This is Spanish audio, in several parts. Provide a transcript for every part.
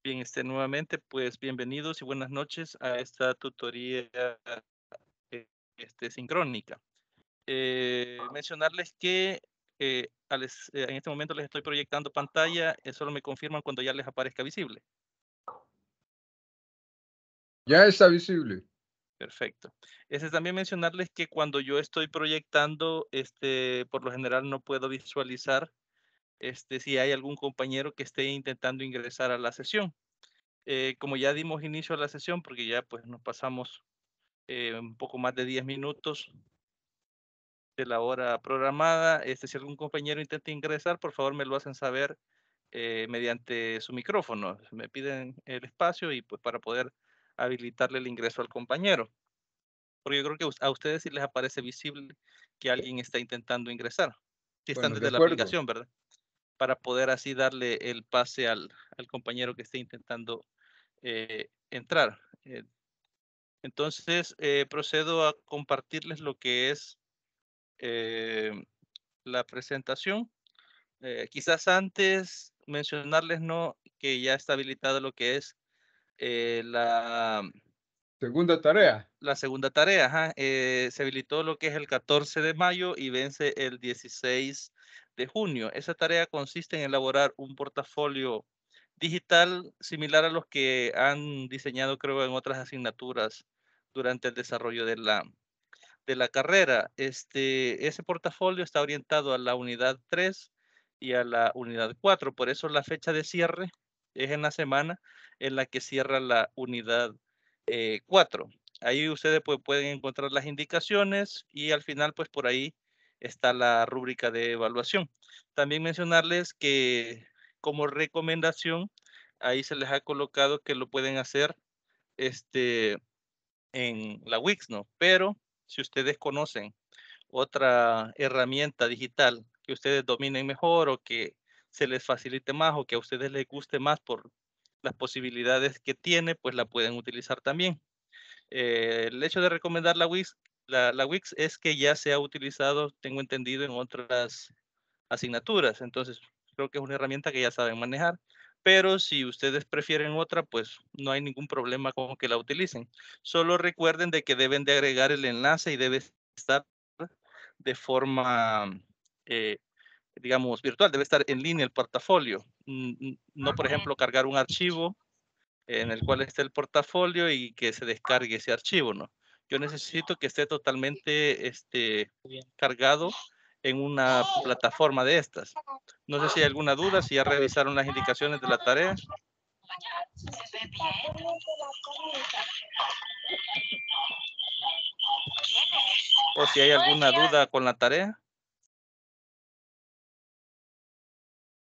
Bien, nuevamente, pues bienvenidos y buenas noches a esta tutoría sincrónica. Mencionarles que en este momento les estoy proyectando pantalla, solo me confirman cuando ya les aparezca visible. Ya está visible. Perfecto. También mencionarles que cuando yo estoy proyectando, por lo general no puedo visualizar si hay algún compañero que esté intentando ingresar a la sesión. Como ya dimos inicio a la sesión, porque ya pues nos pasamos un poco más de 10 minutos de la hora programada. Si algún compañero intenta ingresar, por favor me lo hacen saber mediante su micrófono. Me piden el espacio y pues para poder habilitarle el ingreso al compañero. Porque yo creo que a ustedes sí les aparece visible que alguien está intentando ingresar. Si están Bueno, de desde la acuerdo. aplicación, ¿verdad? Para poder así darle el pase al compañero que esté intentando entrar. Entonces, procedo a compartirles lo que es eh, la presentación. Quizás antes mencionarles, ¿no? Que ya está habilitado lo que es la, Segunda tarea. la segunda tarea. Ajá. Se habilitó lo que es el 14 de mayo y vence el 16 de junio. Esa tarea consiste en elaborar un portafolio digital similar a los que han diseñado, creo, en otras asignaturas durante el desarrollo de la carrera. Ese portafolio está orientado a la unidad 3 y a la unidad 4. Por eso la fecha de cierre es en la semana en la que cierra la unidad 4. Ahí ustedes pues, pueden encontrar las indicaciones y al final, pues por ahí está la rúbrica de evaluación. También mencionarles que como recomendación, ahí se les ha colocado que lo pueden hacer este, en la Wix, ¿no? Pero si ustedes conocen otra herramienta digital que ustedes dominen mejor o que se les facilite más o que a ustedes les guste más por las posibilidades que tiene, pues la pueden utilizar también. El hecho de recomendar la Wix, la Wix es que ya se ha utilizado, tengo entendido, en otras asignaturas. Entonces, creo que es una herramienta que ya saben manejar. Pero si ustedes prefieren otra, pues no hay ningún problema con que la utilicen. Solo recuerden de que deben de agregar el enlace y debe estar de forma, eh, digamos, virtual. Debe estar en línea el portafolio. No, por ejemplo, cargar un archivo en el cual esté el portafolio y que se descargue ese archivo, ¿no? Yo necesito que esté totalmente cargado en una plataforma de estas. No sé si hay alguna duda, si ya revisaron las indicaciones de la tarea o si hay alguna duda con la tarea.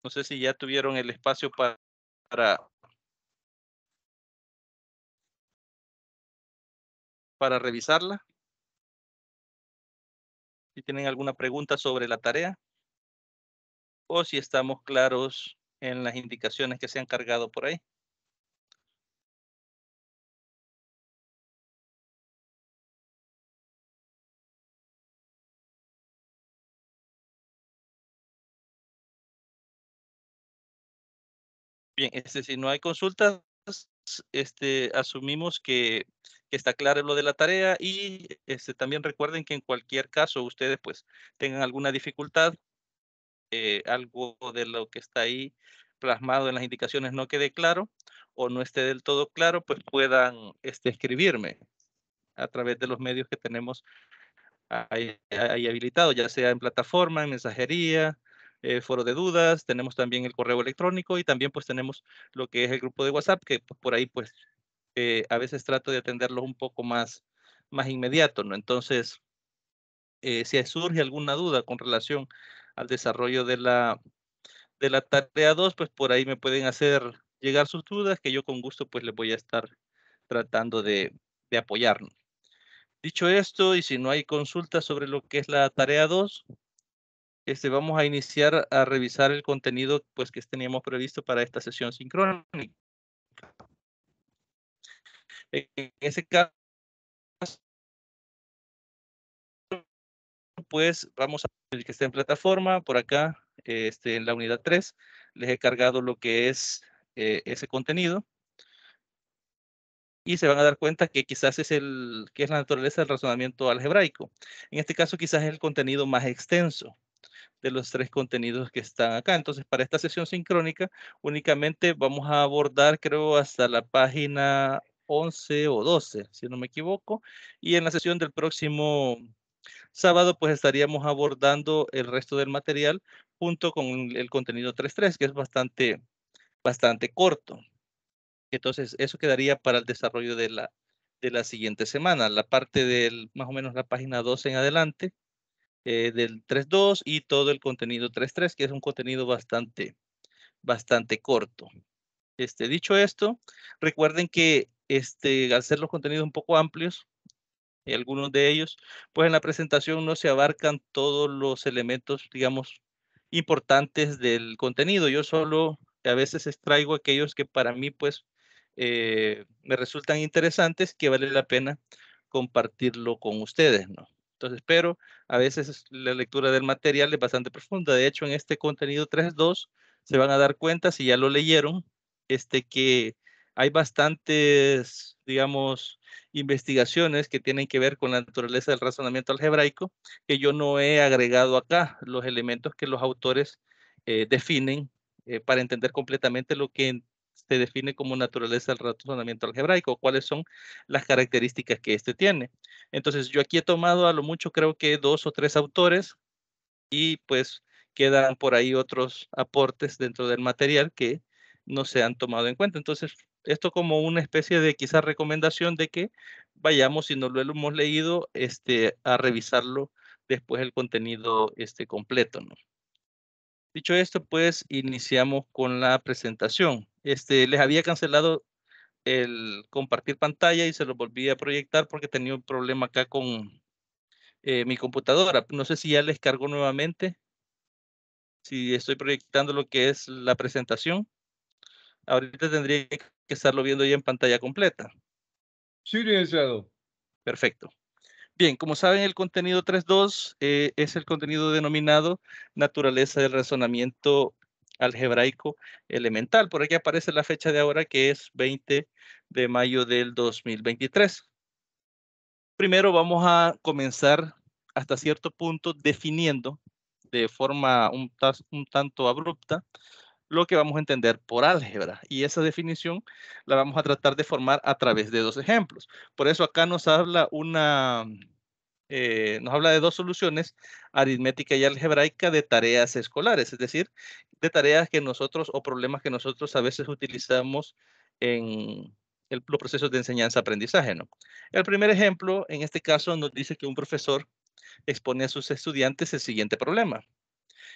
No sé si ya tuvieron el espacio para, para revisarla. Si tienen alguna pregunta sobre la tarea o si estamos claros en las indicaciones que se han cargado por ahí. Bien, si no hay consultas, asumimos que está claro lo de la tarea y también recuerden que en cualquier caso ustedes pues tengan alguna dificultad, algo de lo que está ahí plasmado en las indicaciones no quede claro o no esté del todo claro, pues puedan escribirme a través de los medios que tenemos ahí habilitado, ya sea en plataforma, en mensajería, foro de dudas, tenemos también el correo electrónico y también pues tenemos lo que es el grupo de WhatsApp, que pues, por ahí pues a veces trato de atenderlos un poco más inmediato, ¿no? Entonces, si surge alguna duda con relación al desarrollo de la tarea 2, pues por ahí me pueden hacer llegar sus dudas, que yo con gusto pues les voy a estar tratando de apoyarnos. Dicho esto, y si no hay consultas sobre lo que es la tarea 2, vamos a iniciar a revisar el contenido pues, que teníamos previsto para esta sesión sincrónica. En ese caso, pues vamos a el que está en plataforma, por acá, en la unidad 3, les he cargado lo que es ese contenido. Y se van a dar cuenta que quizás es la naturaleza del razonamiento algebraico. En este caso, quizás es el contenido más extenso de los 3 contenidos que están acá. Entonces, para esta sesión sincrónica, únicamente vamos a abordar, creo, hasta la página 11 o 12, si no me equivoco. Y en la sesión del próximo sábado, pues estaríamos abordando el resto del material junto con el contenido 3.3, que es bastante corto. Entonces, eso quedaría para el desarrollo de la siguiente semana. La parte del, más o menos la página 12 en adelante, del 3.2 y todo el contenido 3.3, que es un contenido bastante corto. Dicho esto, recuerden que al ser los contenidos un poco amplios, y algunos de ellos, pues en la presentación no se abarcan todos los elementos, digamos, importantes del contenido. Yo solo a veces extraigo aquellos que para mí, pues, me resultan interesantes, que vale la pena compartirlo con ustedes, ¿no? Entonces, pero a veces la lectura del material es bastante profunda. De hecho, en este contenido 3.2 se van a dar cuenta, si ya lo leyeron, que hay bastantes, digamos, investigaciones que tienen que ver con la naturaleza del razonamiento algebraico, que yo no he agregado acá, los elementos que los autores definen para entender completamente lo que se define como naturaleza del razonamiento algebraico, cuáles son las características que este tiene. Entonces, yo aquí he tomado a lo mucho, creo que 2 o 3 autores, y pues quedan por ahí otros aportes dentro del material que no se han tomado en cuenta. Entonces, esto como una especie de quizás recomendación de que vayamos, si no lo hemos leído, a revisarlo después el contenido completo, ¿no? Dicho esto, pues iniciamos con la presentación. Les había cancelado el compartir pantalla y se lo volví a proyectar porque tenía un problema acá con mi computadora. No sé si ya les cargó nuevamente. Si estoy proyectando lo que es la presentación, ahorita tendría que estarlo viendo ya en pantalla completa. Sí, licenciado. Perfecto. Bien, como saben, el contenido 3.2 es el contenido denominado naturaleza del razonamiento algebraico elemental. Por aquí aparece la fecha de ahora, que es 20 de mayo del 2023. Primero vamos a comenzar hasta cierto punto definiendo de forma un tanto abrupta lo que vamos a entender por álgebra. Y esa definición la vamos a tratar de formar a través de 2 ejemplos. Por eso acá nos habla nos habla de 2 soluciones, aritmética y algebraica, de tareas escolares, es decir, de tareas que nosotros o problemas que nosotros a veces utilizamos en los procesos de enseñanza-aprendizaje, ¿no? El primer ejemplo, en este caso, nos dice que un profesor expone a sus estudiantes el siguiente problema.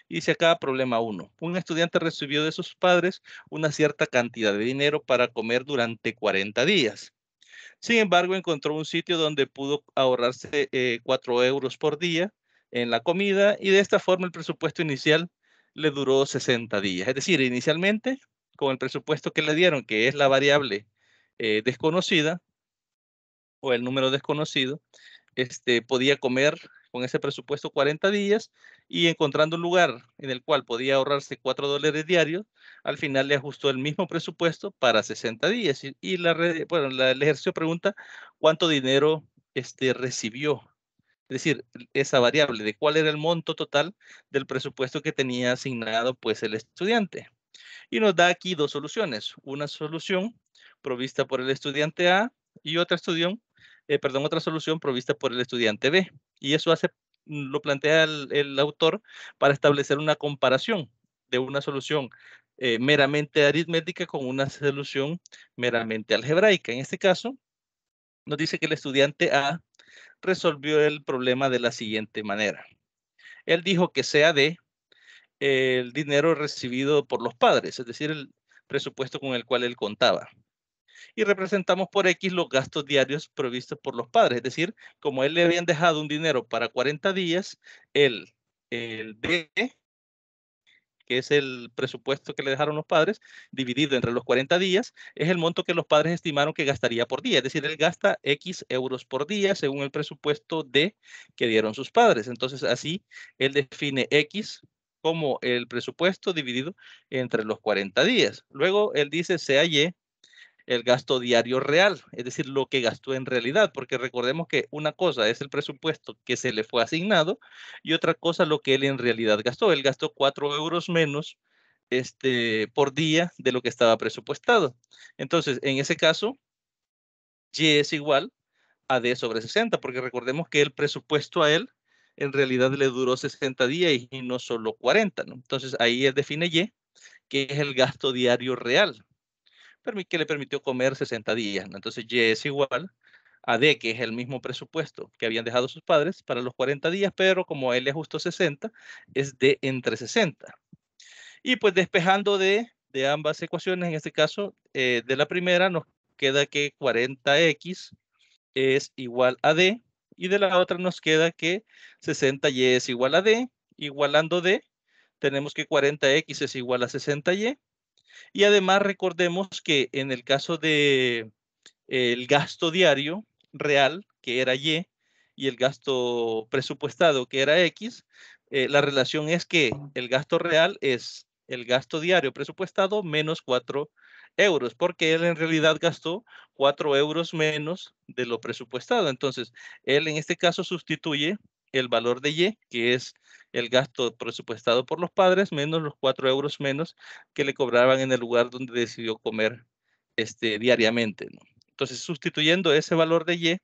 Y dice acá, problema 1. Un estudiante recibió de sus padres una cierta cantidad de dinero para comer durante 40 días. Sin embargo, encontró un sitio donde pudo ahorrarse 4 euros por día en la comida, y de esta forma el presupuesto inicial le duró 60 días. Es decir, inicialmente, con el presupuesto que le dieron, que es la variable desconocida o el número desconocido, podía comer con ese presupuesto 40 días, y encontrando un lugar en el cual podía ahorrarse $4 diarios, al final le ajustó el mismo presupuesto para 60 días. Y el ejercicio pregunta cuánto dinero recibió. Es decir, esa variable de cuál era el monto total del presupuesto que tenía asignado pues el estudiante. Y nos da aquí 2 soluciones. Una solución provista por el estudiante A y otra solución provista por el estudiante B. Y eso lo plantea el autor para establecer una comparación de una solución meramente aritmética con una solución meramente algebraica. En este caso, nos dice que el estudiante A resolvió el problema de la siguiente manera. Él dijo que sea D el dinero recibido por los padres, es decir, el presupuesto con el cual él contaba. Y representamos por X los gastos diarios provistos por los padres, es decir, como él le habían dejado un dinero para 40 días, el D, que es el presupuesto que le dejaron los padres, dividido entre los 40 días, es el monto que los padres estimaron que gastaría por día. Es decir, él gasta X euros por día según el presupuesto D que dieron sus padres. Entonces, así, él define X como el presupuesto dividido entre los 40 días. Luego él dice sea Y el gasto diario real, es decir, lo que gastó en realidad, porque recordemos que una cosa es el presupuesto que se le fue asignado y otra cosa lo que él en realidad gastó. Él gastó 4 euros menos por día de lo que estaba presupuestado. Entonces, en ese caso, Y es igual a D sobre 60, porque recordemos que el presupuesto a él en realidad le duró 60 días y no solo 40, ¿no? Entonces, ahí él define Y, que es el gasto diario real que le permitió comer 60 días, ¿no? Entonces, Y es igual a D, que es el mismo presupuesto que habían dejado sus padres para los 40 días, pero como a él le ajustó 60, es D entre 60. Y pues despejando de ambas ecuaciones, en este caso, de la primera nos queda que 40x es igual a D, y de la otra nos queda que 60y es igual a D, igualando D, tenemos que 40x es igual a 60y, y además recordemos que en el caso de el gasto diario real, que era y el gasto presupuestado, que era X, la relación es que el gasto real es el gasto diario presupuestado menos 4 euros, porque él en realidad gastó 4 euros menos de lo presupuestado. Entonces, él en este caso sustituye el valor de Y, que es el gasto presupuestado por los padres, menos los 4 euros menos que le cobraban en el lugar donde decidió comer diariamente, ¿no? Entonces, sustituyendo ese valor de Y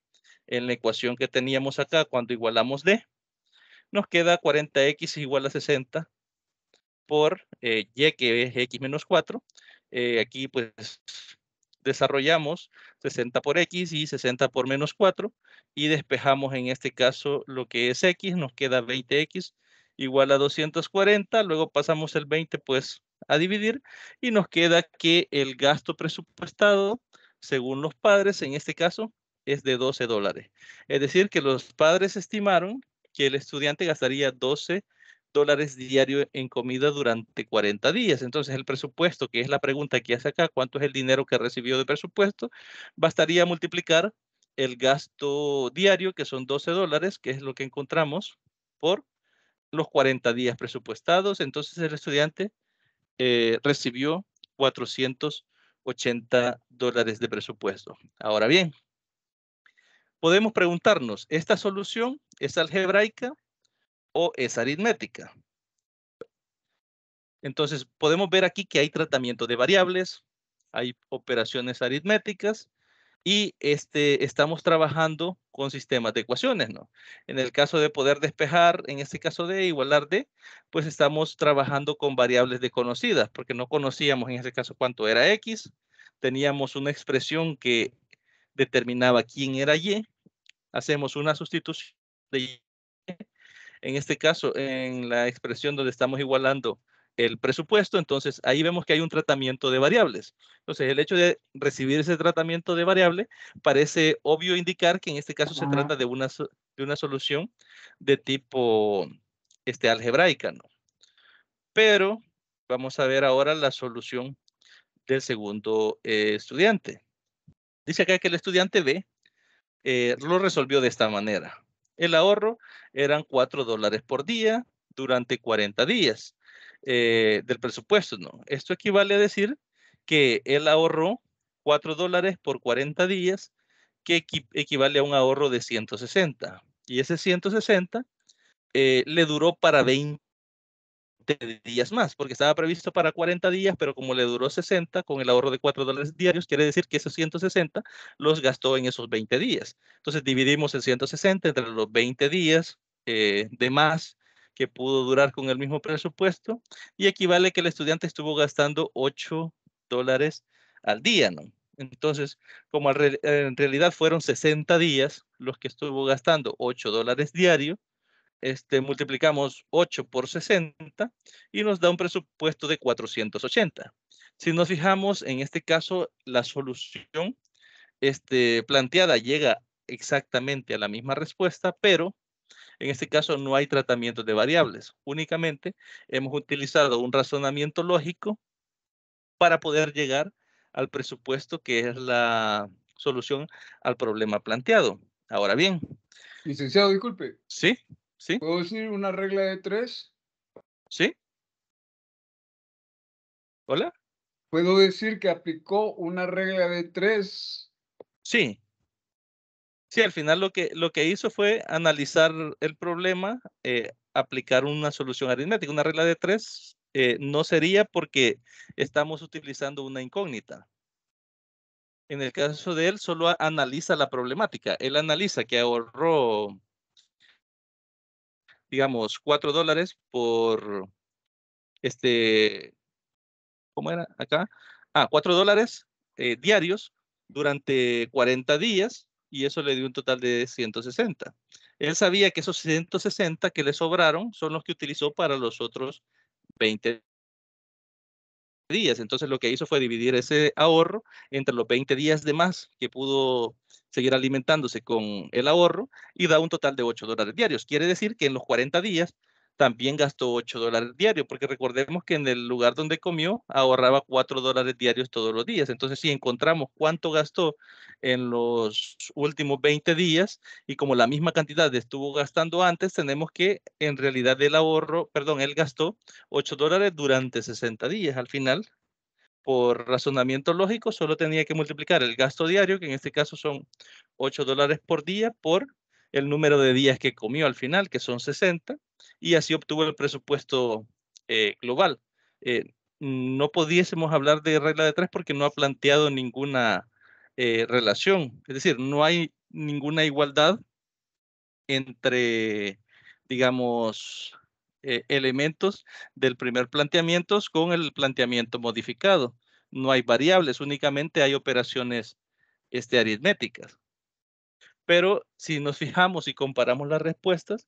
en la ecuación que teníamos acá cuando igualamos D, nos queda 40x igual a 60 por Y, que es X menos 4. Aquí pues desarrollamos 60 por X y 60 por menos 4 y despejamos en este caso lo que es X, nos queda 20x igual a 240, luego pasamos el 20 pues a dividir y nos queda que el gasto presupuestado según los padres en este caso es de $12. Es decir que los padres estimaron que el estudiante gastaría $12 diario en comida durante 40 días. Entonces, el presupuesto, que es la pregunta que hace acá, ¿cuánto es el dinero que recibió de presupuesto? Bastaría multiplicar el gasto diario, que son $12, que es lo que encontramos, por los 40 días presupuestados. Entonces, el estudiante recibió $480 de presupuesto. Ahora bien, podemos preguntarnos, ¿esta solución es algebraica o es aritmética? Entonces, podemos ver aquí que hay tratamiento de variables, hay operaciones aritméticas y estamos trabajando con sistemas de ecuaciones, ¿no? En el caso de poder despejar, en este caso de igualar D, pues estamos trabajando con variables desconocidas, porque no conocíamos en este caso cuánto era X, teníamos una expresión que determinaba quién era Y, hacemos una sustitución de Y en este caso, en la expresión donde estamos igualando el presupuesto, entonces ahí vemos que hay un tratamiento de variables. Entonces, el hecho de recibir ese tratamiento de variable parece obvio indicar que en este caso se trata de una solución de tipo algebraica, ¿no? Pero vamos a ver ahora la solución del segundo estudiante. Dice acá que el estudiante B lo resolvió de esta manera. El ahorro eran $4 por día durante 40 días del presupuesto, ¿no? Esto equivale a decir que él ahorró $4 por 40 días, que equivale a un ahorro de 160. Y ese 160 le duró para 20 días más, porque estaba previsto para 40 días, pero como le duró 60 con el ahorro de $4 diarios, quiere decir que esos 160 los gastó en esos 20 días. Entonces dividimos el 160 entre los 20 días de más que pudo durar con el mismo presupuesto y equivale que el estudiante estuvo gastando $8 al día, ¿no? Entonces, como en realidad fueron 60 días los que estuvo gastando $8 diario, multiplicamos 8 por 60 y nos da un presupuesto de 480. Si nos fijamos, en este caso, la solución planteada llega exactamente a la misma respuesta, pero en este caso no hay tratamiento de variables. Únicamente hemos utilizado un razonamiento lógico para poder llegar al presupuesto que es la solución al problema planteado. Ahora bien, Licenciado, disculpe, sí, sí, ¿puedo decir una regla de tres? sí. ¿Hola? ¿Puedo decir que aplicó una regla de 3? Sí. Sí, al final lo que hizo fue analizar el problema, aplicar una solución aritmética. Una regla de 3 no sería porque estamos utilizando una incógnita. En el caso de él, solo analiza la problemática. Él analiza que ahorró, digamos, $4 por, este, ¿cómo era acá? $4 diarios durante 40 días y eso le dio un total de 160. Él sabía que esos 160 que le sobraron son los que utilizó para los otros 20 días. Entonces lo que hizo fue dividir ese ahorro entre los 20 días de más que pudo seguir alimentándose con el ahorro y da un total de $8 diarios. Quiere decir que en los 40 días también gastó $8 diarios, porque recordemos que en el lugar donde comió ahorraba $4 diarios todos los días. Entonces, si encontramos cuánto gastó en los últimos 20 días y como la misma cantidad estuvo gastando antes, tenemos que en realidad el ahorro, perdón, él gastó $8 durante 60 días. Al final, por razonamiento lógico, solo tenía que multiplicar el gasto diario, que en este caso son $8 por día, por el número de días que comió al final, que son 60, y así obtuvo el presupuesto global. Eh, no pudiésemos hablar de regla de 3 porque no ha planteado ninguna relación, es decir, no hay ninguna igualdad entre, digamos, elementos del primer planteamiento con el planteamiento modificado. No hay variables, únicamente hay operaciones aritméticas. Pero si nos fijamos y comparamos las respuestas,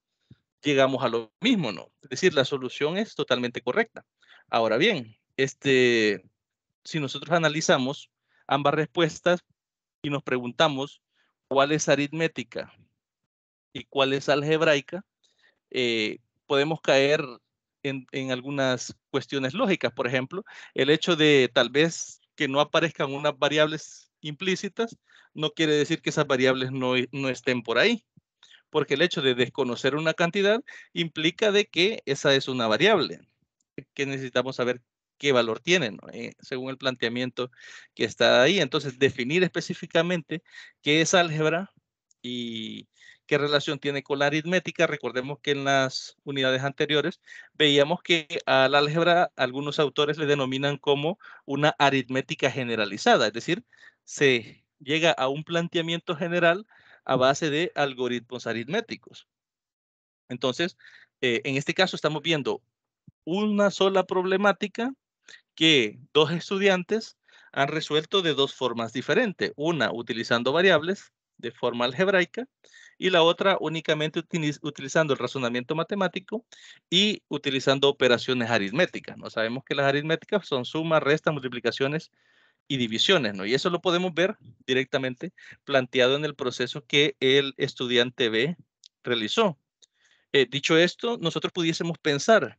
llegamos a lo mismo, ¿no? Es decir, la solución es totalmente correcta. Ahora bien, si nosotros analizamos ambas respuestas y nos preguntamos cuál es aritmética y cuál es algebraica, podemos caer en algunas cuestiones lógicas. Por ejemplo, el hecho de tal vez que no aparezcan unas variables implícitas no quiere decir que esas variables no estén por ahí, porque el hecho de desconocer una cantidad implica de que esa es una variable, que necesitamos saber qué valor tiene, ¿no? Según el planteamiento que está ahí. Entonces, definir específicamente qué es álgebra y qué relación tiene con la aritmética. Recordemos que en las unidades anteriores veíamos que al álgebra algunos autores le denominan como una aritmética generalizada, es decir, se llega a un planteamiento general a base de algoritmos aritméticos. Entonces, en este caso estamos viendo una sola problemática que dos estudiantes han resuelto de dos formas diferentes. Una utilizando variables de forma algebraica y la otra únicamente utilizando el razonamiento matemático y utilizando operaciones aritméticas, ¿no? Sabemos que las aritméticas son sumas, restas, multiplicaciones y divisiones, ¿no? Y eso lo podemos ver directamente planteado en el proceso que el estudiante B realizó. Dicho esto, nosotros pudiésemos pensar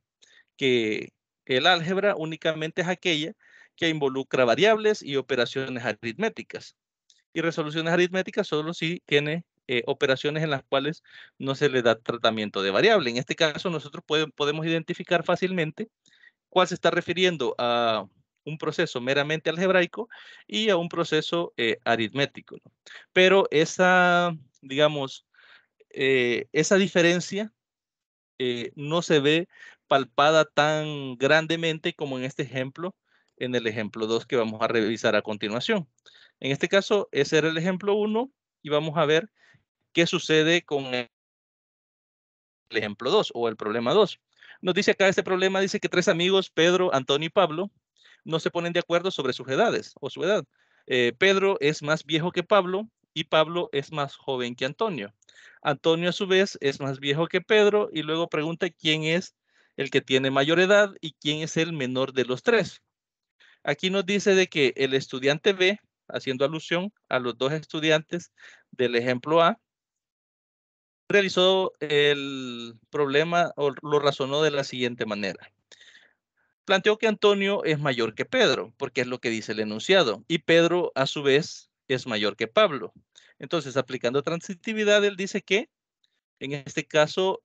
que el álgebra únicamente es aquella que involucra variables y operaciones aritméticas. Y resoluciones aritméticas solo si tiene operaciones en las cuales no se le da tratamiento de variable. En este caso, nosotros podemos identificar fácilmente cuál se está refiriendo a un proceso meramente algebraico y a un proceso aritmético, ¿no? Pero esa, digamos, esa diferencia no se ve palpada tan grandemente como en este ejemplo, en el ejemplo 2 que vamos a revisar a continuación. En este caso, ese era el ejemplo 1 y vamos a ver qué sucede con el ejemplo 2 o el problema 2. Nos dice acá este problema, dice que tres amigos, Pedro, Antonio y Pablo, no se ponen de acuerdo sobre sus edades o su edad. Pedro es más viejo que Pablo y Pablo es más joven que Antonio. Antonio a su vez es más viejo que Pedro y luego pregunta quién es el que tiene mayor edad y quién es el menor de los tres. Aquí nos dice de que el estudiante B, haciendo alusión a los dos estudiantes del ejemplo A, realizó el problema o lo razonó de la siguiente manera. Planteó que Antonio es mayor que Pedro, porque es lo que dice el enunciado, y Pedro a su vez es mayor que Pablo. Entonces, aplicando transitividad, él dice que en este caso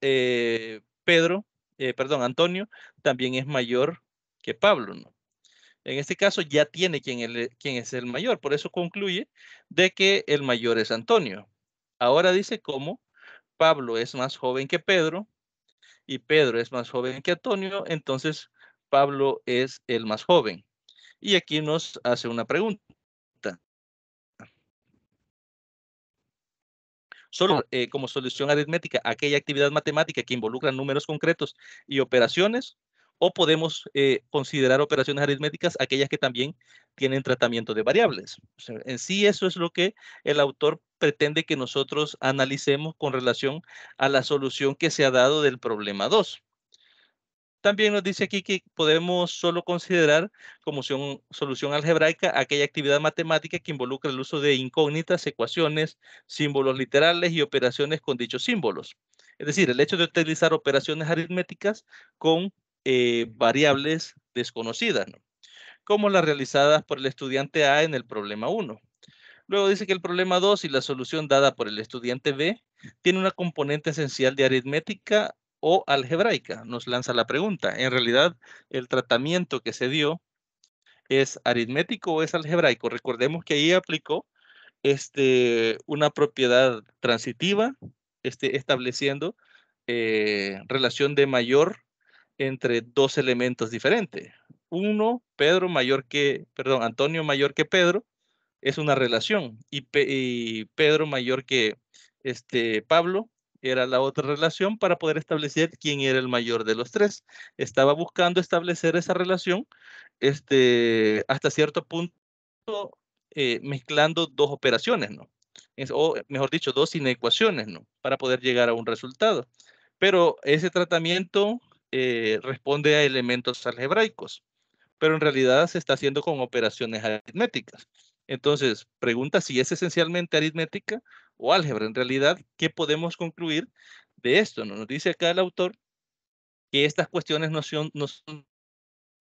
Antonio también es mayor que Pablo, ¿no? En este caso ya tiene quién es el mayor, por eso concluye de que el mayor es Antonio. Ahora dice cómo Pablo es más joven que Pedro y Pedro es más joven que Antonio, entonces Pablo es el más joven. Y aquí nos hace una pregunta. Solo como solución aritmética aquella actividad matemática que involucra números concretos y operaciones, o podemos considerar operaciones aritméticas aquellas que también tienen tratamiento de variables. O sea, en sí eso es lo que el autor pretende que nosotros analicemos con relación a la solución que se ha dado del problema 2. También nos dice aquí que podemos solo considerar como solución algebraica aquella actividad matemática que involucra el uso de incógnitas, ecuaciones, símbolos literales y operaciones con dichos símbolos. Es decir, el hecho de utilizar operaciones aritméticas con variables desconocidas, ¿no? Como las realizadas por el estudiante A en el problema 1. Luego dice que el problema 2 y la solución dada por el estudiante B tiene una componente esencial de aritmética o algebraica. Nos lanza la pregunta. En realidad, el tratamiento que se dio es aritmético o es algebraico. Recordemos que ahí aplicó una propiedad transitiva, estableciendo relación de mayor entre dos elementos diferentes. Uno, Antonio mayor que Pedro, es una relación y Pedro mayor que Pablo era la otra relación para poder establecer quién era el mayor de los tres. Estaba buscando establecer esa relación hasta cierto punto mezclando dos operaciones, ¿no? O mejor dicho, dos inecuaciones, ¿no? Para poder llegar a un resultado. Pero ese tratamiento responde a elementos algebraicos, pero en realidad se está haciendo con operaciones aritméticas. Entonces, pregunta si es esencialmente aritmética o álgebra. En realidad, ¿qué podemos concluir de esto? Nos dice acá el autor que estas cuestiones no son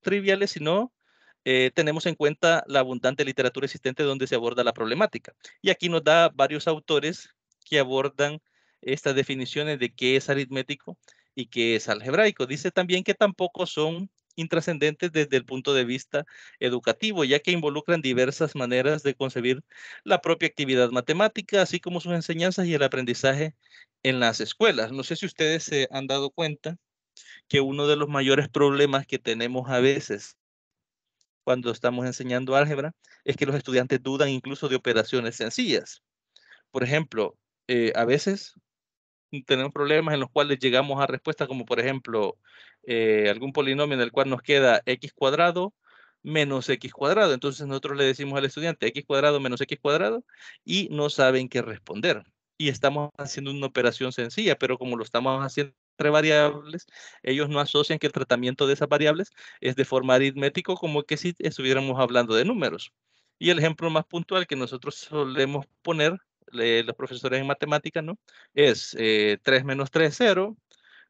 triviales, sino tenemos en cuenta la abundante literatura existente donde se aborda la problemática. Y aquí nos da varios autores que abordan estas definiciones de qué es aritmético y qué es algebraico. Dice también que tampoco son intrascendentes desde el punto de vista educativo, ya que involucran diversas maneras de concebir la propia actividad matemática, así como sus enseñanzas y el aprendizaje en las escuelas. No sé si ustedes se han dado cuenta que uno de los mayores problemas que tenemos a veces cuando estamos enseñando álgebra es que los estudiantes dudan incluso de operaciones sencillas. Por ejemplo, a veces tenemos problemas en los cuales llegamos a respuestas como, por ejemplo, algún polinomio en el cual nos queda x cuadrado menos x cuadrado. Entonces nosotros le decimos al estudiante x cuadrado menos x cuadrado y no saben qué responder. Y estamos haciendo una operación sencilla, pero como lo estamos haciendo entre variables, ellos no asocian que el tratamiento de esas variables es de forma aritmético como que si estuviéramos hablando de números. Y el ejemplo más puntual que nosotros solemos poner, los profesores en matemáticas, ¿no? Es 3 menos 3, 0,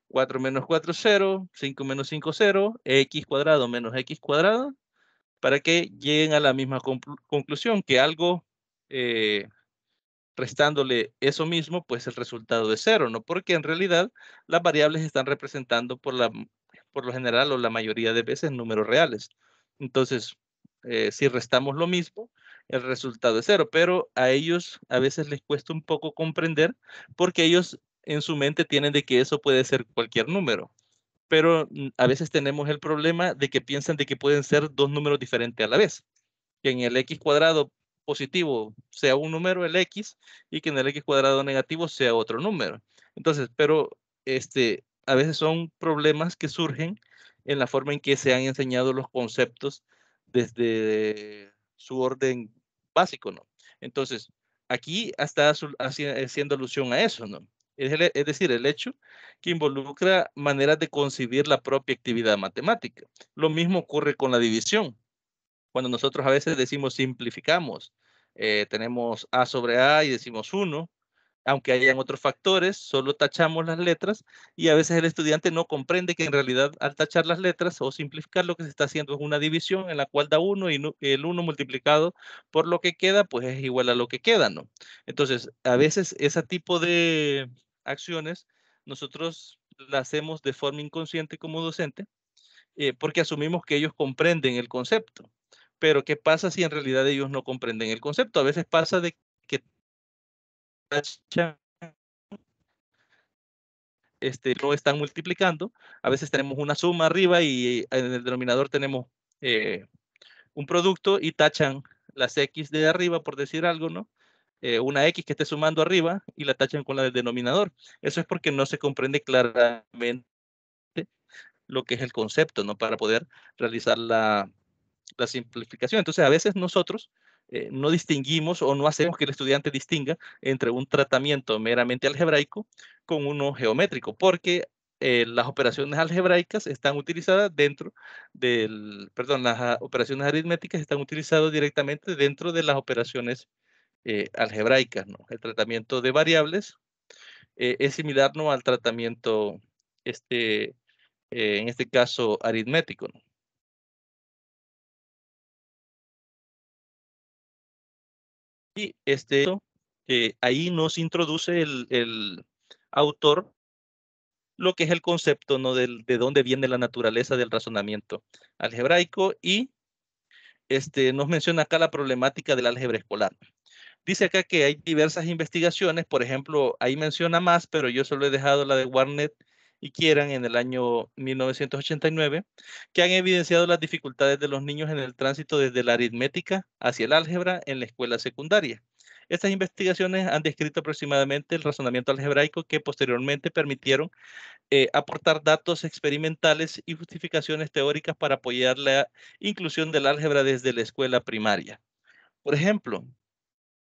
4 menos 4, 0, 5 menos 5, 0, x cuadrado menos x cuadrado, para que lleguen a la misma conclusión, que algo restándole eso mismo, pues el resultado es 0, ¿no? Porque en realidad las variables están representando por lo general o la mayoría de veces números reales. Entonces, si restamos lo mismo, el resultado es 0, pero a ellos a veces les cuesta un poco comprender porque ellos en su mente tienen de que eso puede ser cualquier número. Pero a veces tenemos el problema de que piensan de que pueden ser dos números diferentes a la vez, que en el x cuadrado positivo sea un número, el x, y que en el x cuadrado negativo sea otro número. Entonces, pero a veces son problemas que surgen en la forma en que se han enseñado los conceptos desde su orden básico, ¿no? Entonces, aquí está haciendo alusión a eso, ¿no? Es decir, el hecho que involucra maneras de concebir la propia actividad matemática. Lo mismo ocurre con la división. Cuando nosotros a veces decimos simplificamos, tenemos a sobre a y decimos 1, aunque hayan otros factores, solo tachamos las letras y a veces el estudiante no comprende que en realidad al tachar las letras o simplificar lo que se está haciendo es una división en la cual da 1 y el 1 multiplicado por lo que queda, pues es igual a lo que queda, ¿no? Entonces, a veces ese tipo de acciones nosotros las hacemos de forma inconsciente como docente porque asumimos que ellos comprenden el concepto. Pero ¿qué pasa si en realidad ellos no comprenden el concepto? A veces pasa de que tachan, no están multiplicando. A veces tenemos una suma arriba y en el denominador tenemos un producto y tachan las X de arriba, por decir algo, ¿no? Una X que esté sumando arriba y la tachan con la del denominador. Eso es porque no se comprende claramente lo que es el concepto, ¿no? Para poder realizar la simplificación. Entonces, a veces nosotros no distinguimos o no hacemos que el estudiante distinga entre un tratamiento meramente algebraico con uno geométrico, porque las operaciones algebraicas están utilizadas dentro del, perdón, las operaciones aritméticas están utilizadas directamente dentro de las operaciones algebraicas, ¿no? El tratamiento de variables es similar, ¿no? Al tratamiento, en este caso, aritmético, ¿no? Y ahí nos introduce el autor lo que es el concepto, ¿no? De dónde viene la naturaleza del razonamiento algebraico y nos menciona acá la problemática del álgebra escolar. Dice acá que hay diversas investigaciones, por ejemplo, ahí menciona más, pero yo solo he dejado la de Warnet y Kieran en el año 1989, que han evidenciado las dificultades de los niños en el tránsito desde la aritmética hacia el álgebra en la escuela secundaria. Estas investigaciones han descrito aproximadamente el razonamiento algebraico que posteriormente permitieron aportar datos experimentales y justificaciones teóricas para apoyar la inclusión del álgebra desde la escuela primaria. Por ejemplo,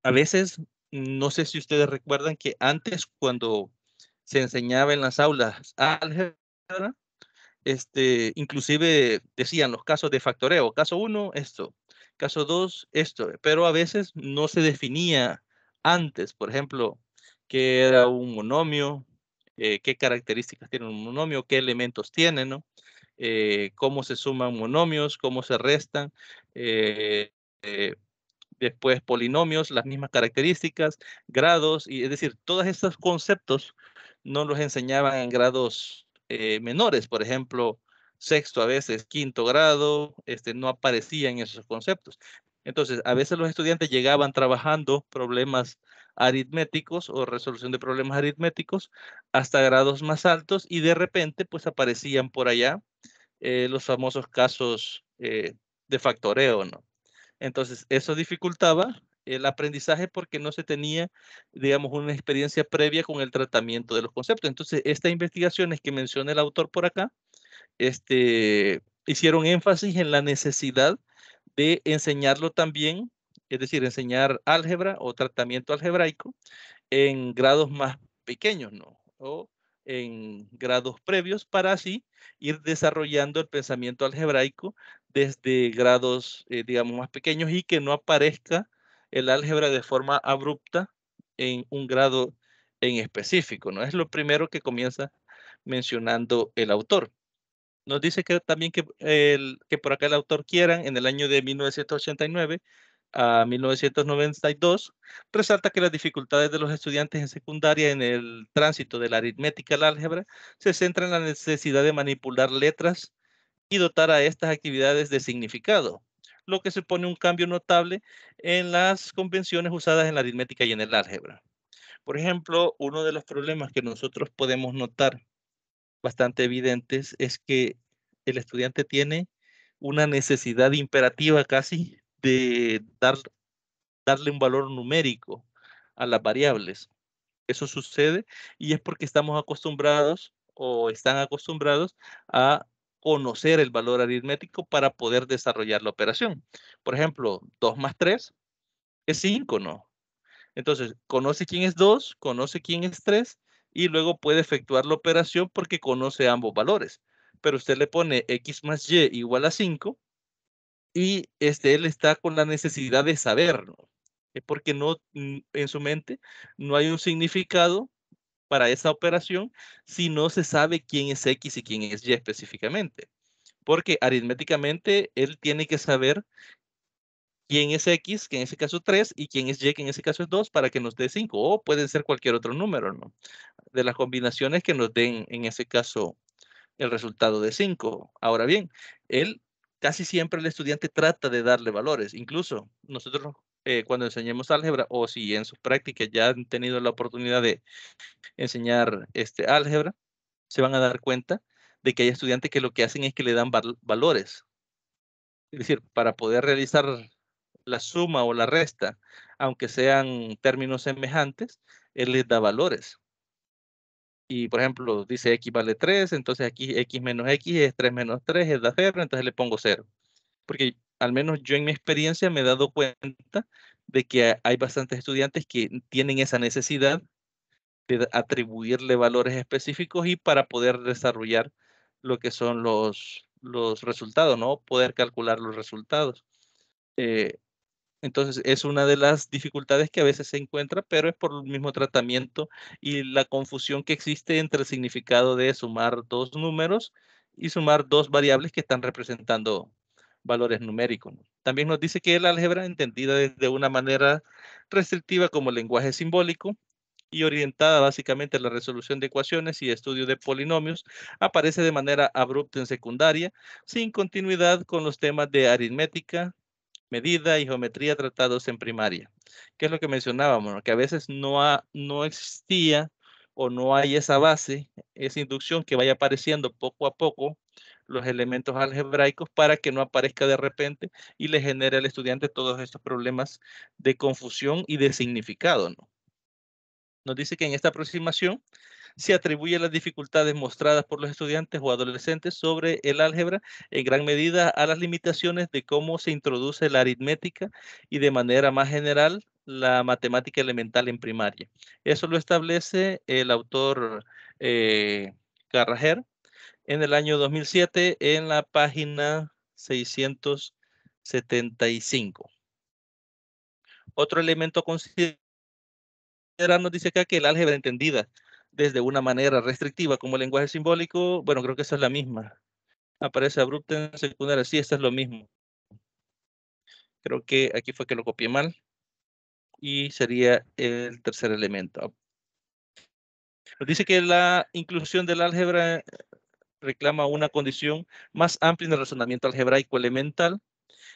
a veces, no sé si ustedes recuerdan que antes cuando se enseñaba en las aulas álgebra, inclusive decían los casos de factoreo, caso 1, esto, caso 2, esto, pero a veces no se definía antes, por ejemplo, qué era un monomio, qué características tiene un monomio, qué elementos tiene, ¿no? Cómo se suman monomios, cómo se restan, eh, eh, después polinomios, las mismas características, grados, y es decir, todos estos conceptos no los enseñaban en grados menores, por ejemplo, sexto a veces, quinto grado, no aparecían esos conceptos. Entonces, a veces los estudiantes llegaban trabajando problemas aritméticos o resolución de problemas aritméticos hasta grados más altos y de repente pues aparecían por allá los famosos casos de factoreo, ¿no? Entonces, eso dificultaba el aprendizaje porque no se tenía, digamos, una experiencia previa con el tratamiento de los conceptos. Entonces, estas investigaciones que menciona el autor por acá, hicieron énfasis en la necesidad de enseñarlo también, es decir, enseñar álgebra o tratamiento algebraico en grados más pequeños, ¿no? O en grados previos para así ir desarrollando el pensamiento algebraico desde grados, digamos, más pequeños y que no aparezca el álgebra de forma abrupta en un grado en específico, ¿no? Es lo primero que comienza mencionando el autor. Nos dice que también que por acá el autor Kieran en el año de 1989 a 1992 resalta que las dificultades de los estudiantes en secundaria en el tránsito de la aritmética al álgebra se centran en la necesidad de manipular letras y dotar a estas actividades de significado, lo que supone un cambio notable en las convenciones usadas en la aritmética y en el álgebra. Por ejemplo, uno de los problemas que nosotros podemos notar bastante evidentes es que el estudiante tiene una necesidad imperativa casi de darle un valor numérico a las variables. Eso sucede y es porque estamos acostumbrados o están acostumbrados a conocer el valor aritmético para poder desarrollar la operación. Por ejemplo, 2 más 3 es 5, ¿no? Entonces, conoce quién es 2, conoce quién es 3 y luego puede efectuar la operación porque conoce ambos valores. Pero usted le pone x más y igual a 5 y él está con la necesidad de saberlo. Es porque no, en su mente no hay un significado para esa operación si no se sabe quién es x y quién es y específicamente. Porque aritméticamente él tiene que saber quién es X, que en ese caso es 3, y quién es Y, que en ese caso es 2, para que nos dé 5, o pueden ser cualquier otro número, ¿no? De las combinaciones que nos den, en ese caso, el resultado de 5. Ahora bien, él casi siempre el estudiante trata de darle valores. Incluso nosotros cuando enseñemos álgebra, o si en sus prácticas ya han tenido la oportunidad de enseñar álgebra, se van a dar cuenta de que hay estudiantes que lo que hacen es que le dan valores. Es decir, para poder realizar la suma o la resta, aunque sean términos semejantes, él les da valores. Y, por ejemplo, dice x vale 3, entonces aquí x menos x es 3 menos 3, es da 0, entonces le pongo 0. Porque al menos yo en mi experiencia me he dado cuenta de que hay bastantes estudiantes que tienen esa necesidad de atribuirle valores específicos y para poder desarrollar lo que son los resultados, ¿no? Poder calcular los resultados. Entonces es una de las dificultades que a veces se encuentra, pero es por el mismo tratamiento y la confusión que existe entre el significado de sumar dos números y sumar dos variables que están representando valores numéricos, ¿no? También nos dice que el álgebra, entendida de una manera restrictiva como lenguaje simbólico y orientada básicamente a la resolución de ecuaciones y estudio de polinomios, aparece de manera abrupta en secundaria, sin continuidad con los temas de aritmética, medida y geometría tratados en primaria. ¿Qué es lo que mencionábamos? ¿No? Que a veces no existía o no hay esa base, esa inducción que vaya apareciendo poco a poco los elementos algebraicos para que no aparezca de repente y le genere al estudiante todos estos problemas de confusión y de significado, ¿no? Nos dice que en esta aproximación se atribuye las dificultades mostradas por los estudiantes o adolescentes sobre el álgebra en gran medida a las limitaciones de cómo se introduce la aritmética y de manera más general la matemática elemental en primaria. Eso lo establece el autor Carrajer en el año 2007 en la página 675. Otro elemento a considerar nos dice acá que el álgebra entendida desde una manera restrictiva como lenguaje simbólico, bueno, creo que esa es la misma. Aparece abrupta en secundaria, sí, esta es lo mismo. Creo que aquí fue que lo copié mal y sería el tercer elemento. Nos dice que la inclusión del álgebra reclama una condición más amplia en el razonamiento algebraico elemental,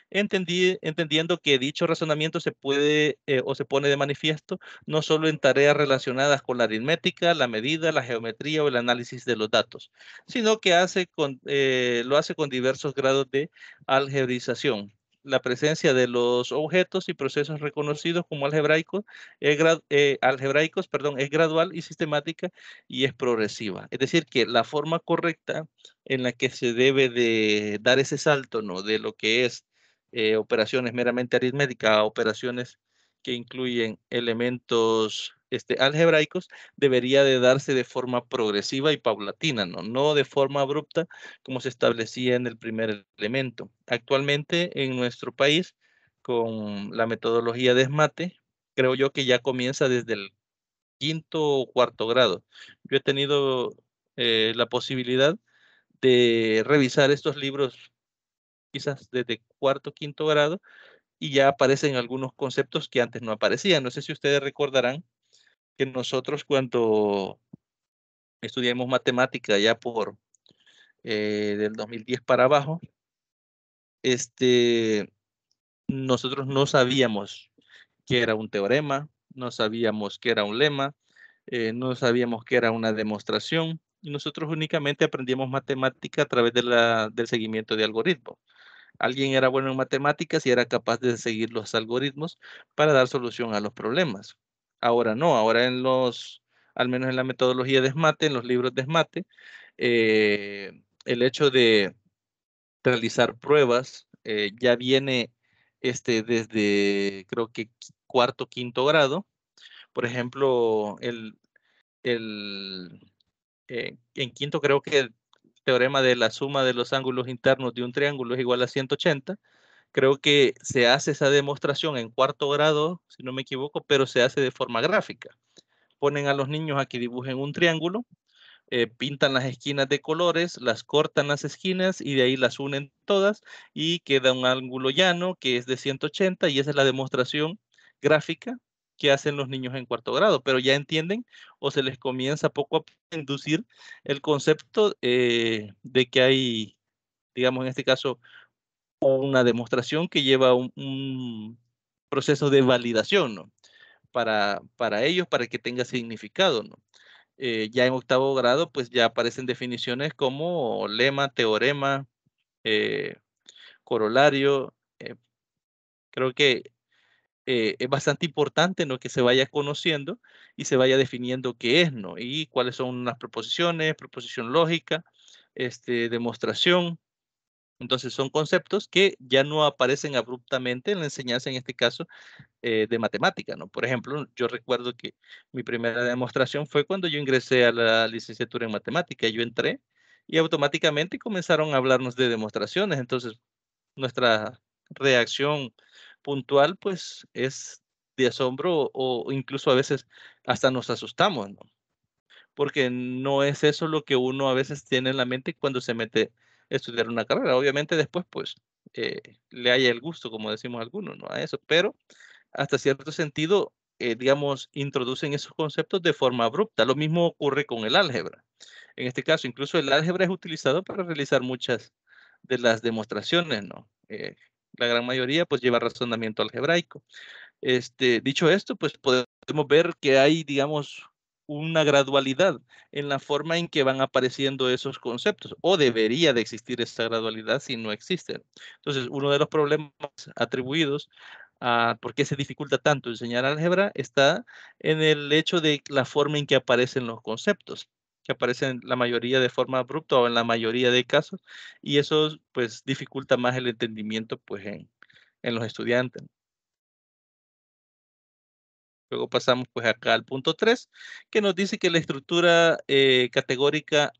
entendiendo que dicho razonamiento se puede o se pone de manifiesto no solo en tareas relacionadas con la aritmética, la medida, la geometría o el análisis de los datos, sino que lo hace con diversos grados de algebrización. La presencia de los objetos y procesos reconocidos como algebraicos, es gradual y sistemática y es progresiva. Es decir, que la forma correcta en la que se debe de dar ese salto, ¿no? De lo que es operaciones meramente aritméticas a operaciones que incluyen elementos algebraicos, debería de darse de forma progresiva y paulatina, no de forma abrupta como se establecía en el primer elemento. Actualmente en nuestro país, con la metodología de SMATE, creo yo que ya comienza desde el quinto o cuarto grado. Yo he tenido la posibilidad de revisar estos libros quizás desde cuarto, quinto grado, y ya aparecen algunos conceptos que antes no aparecían. No sé si ustedes recordarán que nosotros cuando estudiamos matemática ya por del 2010 para abajo, nosotros no sabíamos qué era un teorema, no sabíamos qué era un lema, no sabíamos qué era una demostración, y nosotros únicamente aprendíamos matemática a través del seguimiento de algoritmos. Alguien era bueno en matemáticas y era capaz de seguir los algoritmos para dar solución a los problemas. Ahora no, ahora al menos en la metodología de SMATE, en los libros de SMATE, el hecho de realizar pruebas ya viene desde creo que cuarto, quinto grado. Por ejemplo, en quinto creo que el teorema de la suma de los ángulos internos de un triángulo es igual a 180. Creo que se hace esa demostración en cuarto grado, si no me equivoco, pero se hace de forma gráfica. Ponen a los niños a que dibujen un triángulo, pintan las esquinas de colores, las cortan las esquinas y de ahí las unen todas y queda un ángulo llano que es de 180 y esa es la demostración gráfica que hacen los niños en cuarto grado, pero ya entienden o se les comienza poco a poco a inducir el concepto de que hay, digamos en este caso, o una demostración que lleva un proceso de validación, ¿no? Para ellos, para que tenga significado, ¿no? Ya en octavo grado, pues ya aparecen definiciones como lema, teorema, eh, corolario. Creo que es bastante importante, ¿no? Que se vaya conociendo y se vaya definiendo qué es, ¿no? Y cuáles son las proposiciones, proposición lógica, demostración. Entonces son conceptos que ya no aparecen abruptamente en la enseñanza, en este caso, de matemática, ¿no? Por ejemplo, yo recuerdo que mi primera demostración fue cuando yo ingresé a la licenciatura en matemática. Yo entré y automáticamente comenzaron a hablarnos de demostraciones. Entonces, nuestra reacción puntual, pues, es de asombro o incluso a veces hasta nos asustamos, ¿no? Porque no es eso lo que uno a veces tiene en la mente cuando se mete a estudiar una carrera. Obviamente después, pues, eh, le haya el gusto, como decimos algunos, ¿no? A eso, pero hasta cierto sentido, digamos, introducen esos conceptos de forma abrupta. Lo mismo ocurre con el álgebra. En este caso, incluso el álgebra es utilizado para realizar muchas de las demostraciones, ¿no? La gran mayoría, pues, lleva razonamiento algebraico. Dicho esto, pues, podemos ver que hay, digamos, una gradualidad en la forma en que van apareciendo esos conceptos, o debería de existir esa gradualidad si no existen. Entonces, uno de los problemas atribuidos a por qué se dificulta tanto enseñar álgebra está en el hecho de la forma en que aparecen los conceptos, que aparecen la mayoría de forma abrupta o en la mayoría de casos, y eso, pues, dificulta más el entendimiento, pues, en los estudiantes. Luego pasamos pues acá al punto 3, que nos dice que la estructura categórica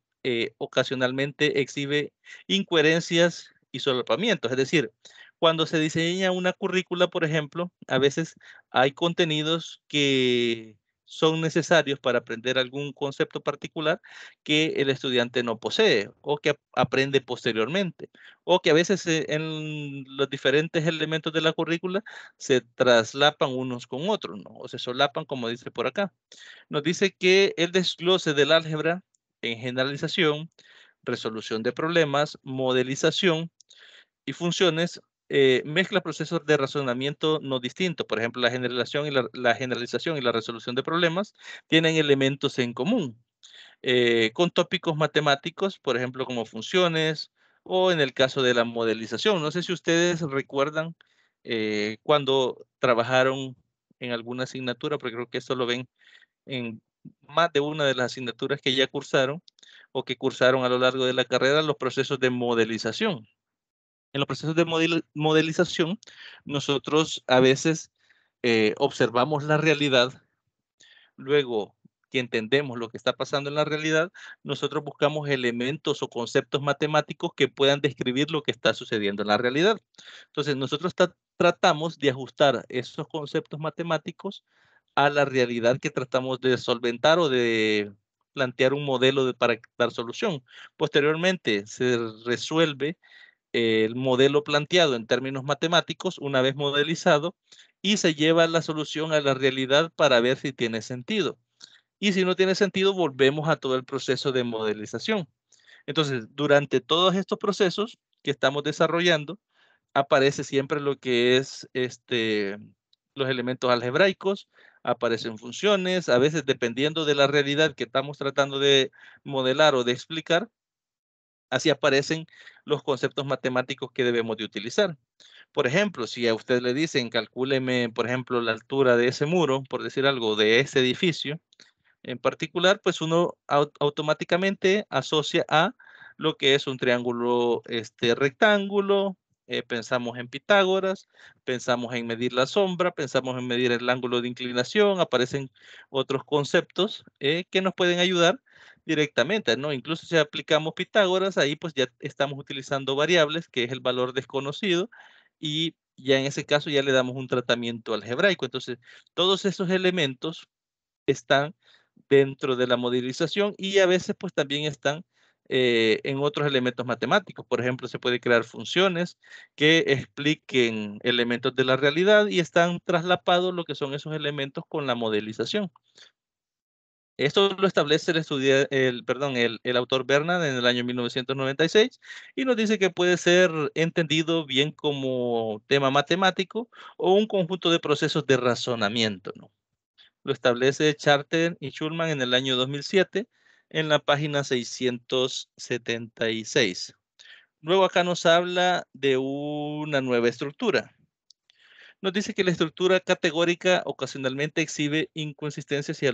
ocasionalmente exhibe incoherencias y solapamientos. Es decir, cuando se diseña una currícula, por ejemplo, a veces hay contenidos que son necesarios para aprender algún concepto particular que el estudiante no posee o que aprende posteriormente, o que a veces en los diferentes elementos de la currícula se traslapan unos con otros, ¿no? O se solapan, como dice por acá. Nos dice que el desglose del álgebra en generalización, resolución de problemas, modelización y funciones mezcla procesos de razonamiento no distintos. Por ejemplo, la generalización y la resolución de problemas tienen elementos en común con tópicos matemáticos, por ejemplo, como funciones o en el caso de la modelización. No sé si ustedes recuerdan cuando trabajaron en alguna asignatura, porque creo que esto lo ven en más de una de las asignaturas que ya cursaron o que cursaron a lo largo de la carrera, los procesos de modelización. En los procesos de modelización, nosotros a veces observamos la realidad. Luego que entendemos lo que está pasando en la realidad, nosotros buscamos elementos o conceptos matemáticos que puedan describir lo que está sucediendo en la realidad. Entonces, nosotros tratamos de ajustar esos conceptos matemáticos a la realidad que tratamos de solventar o de plantear un modelo para dar solución. Posteriormente, se resuelve el modelo planteado en términos matemáticos una vez modelizado y se lleva la solución a la realidad para ver si tiene sentido. Y si no tiene sentido, volvemos a todo el proceso de modelización. Entonces, durante todos estos procesos que estamos desarrollando, aparece siempre lo que es los elementos algebraicos, aparecen funciones, a veces dependiendo de la realidad que estamos tratando de modelar o de explicar, así aparecen los conceptos matemáticos que debemos de utilizar. Por ejemplo, si a usted le dicen, calcúleme, por ejemplo, la altura de ese muro, por decir algo, de ese edificio en particular, pues uno automáticamente asocia a lo que es un triángulo rectángulo, pensamos en Pitágoras, pensamos en medir la sombra, pensamos en medir el ángulo de inclinación, aparecen otros conceptos que nos pueden ayudar directamente, ¿no? Incluso si aplicamos Pitágoras, ahí pues ya estamos utilizando variables, que es el valor desconocido, y ya en ese caso ya le damos un tratamiento algebraico. Entonces, todos esos elementos están dentro de la modelización y a veces pues también están en otros elementos matemáticos. Por ejemplo, se puede crear funciones que expliquen elementos de la realidad y están traslapados lo que son esos elementos con la modelización. Esto lo establece el autor Bernard en el año 1996 y nos dice que puede ser entendido bien como tema matemático o un conjunto de procesos de razonamiento, ¿no? Lo establece Charter y Schulman en el año 2007 en la página 676. Luego acá nos habla de una nueva estructura. Nos dice que la estructura categórica ocasionalmente exhibe inconsistencias y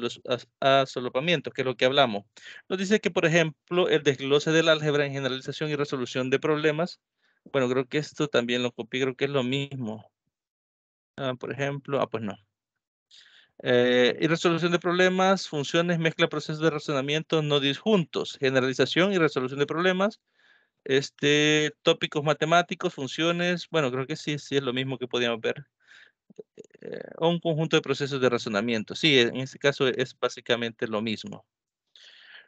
solapamientos, que es lo que hablamos. Nos dice que, por ejemplo, el desglose del álgebra en generalización y resolución de problemas, bueno, creo que esto también lo copié, creo que es lo mismo. Por ejemplo, pues no. Y resolución de problemas, funciones, mezcla procesos de razonamiento no disjuntos, generalización y resolución de problemas, tópicos matemáticos, funciones, bueno, creo que sí, sí es lo mismo que podíamos ver. O un conjunto de procesos de razonamiento. Sí, en este caso es básicamente lo mismo.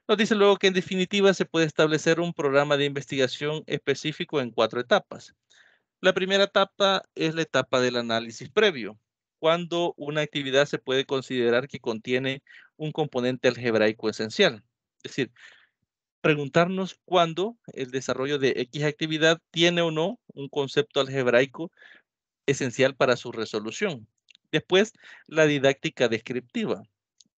Nos dice luego que en definitiva se puede establecer un programa de investigación específico en 4 etapas. La primera etapa es la etapa del análisis previo, cuando una actividad se puede considerar que contiene un componente algebraico esencial. Es decir, preguntarnos cuándo el desarrollo de X actividad tiene o no un concepto algebraico esencial para su resolución. Después, la didáctica descriptiva.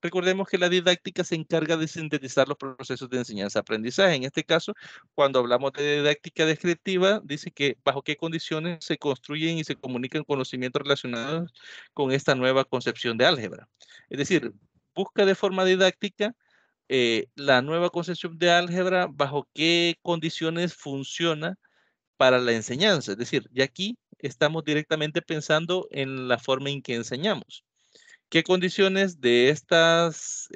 Recordemos que la didáctica se encarga de sintetizar los procesos de enseñanza-aprendizaje. En este caso, cuando hablamos de didáctica descriptiva, dice que bajo qué condiciones se construyen y se comunican conocimientos relacionados con esta nueva concepción de álgebra. Es decir, busca de forma didáctica la nueva concepción de álgebra, bajo qué condiciones funciona para la enseñanza. Es decir, ya aquí estamos directamente pensando en la forma en que enseñamos. ¿Qué condiciones de estas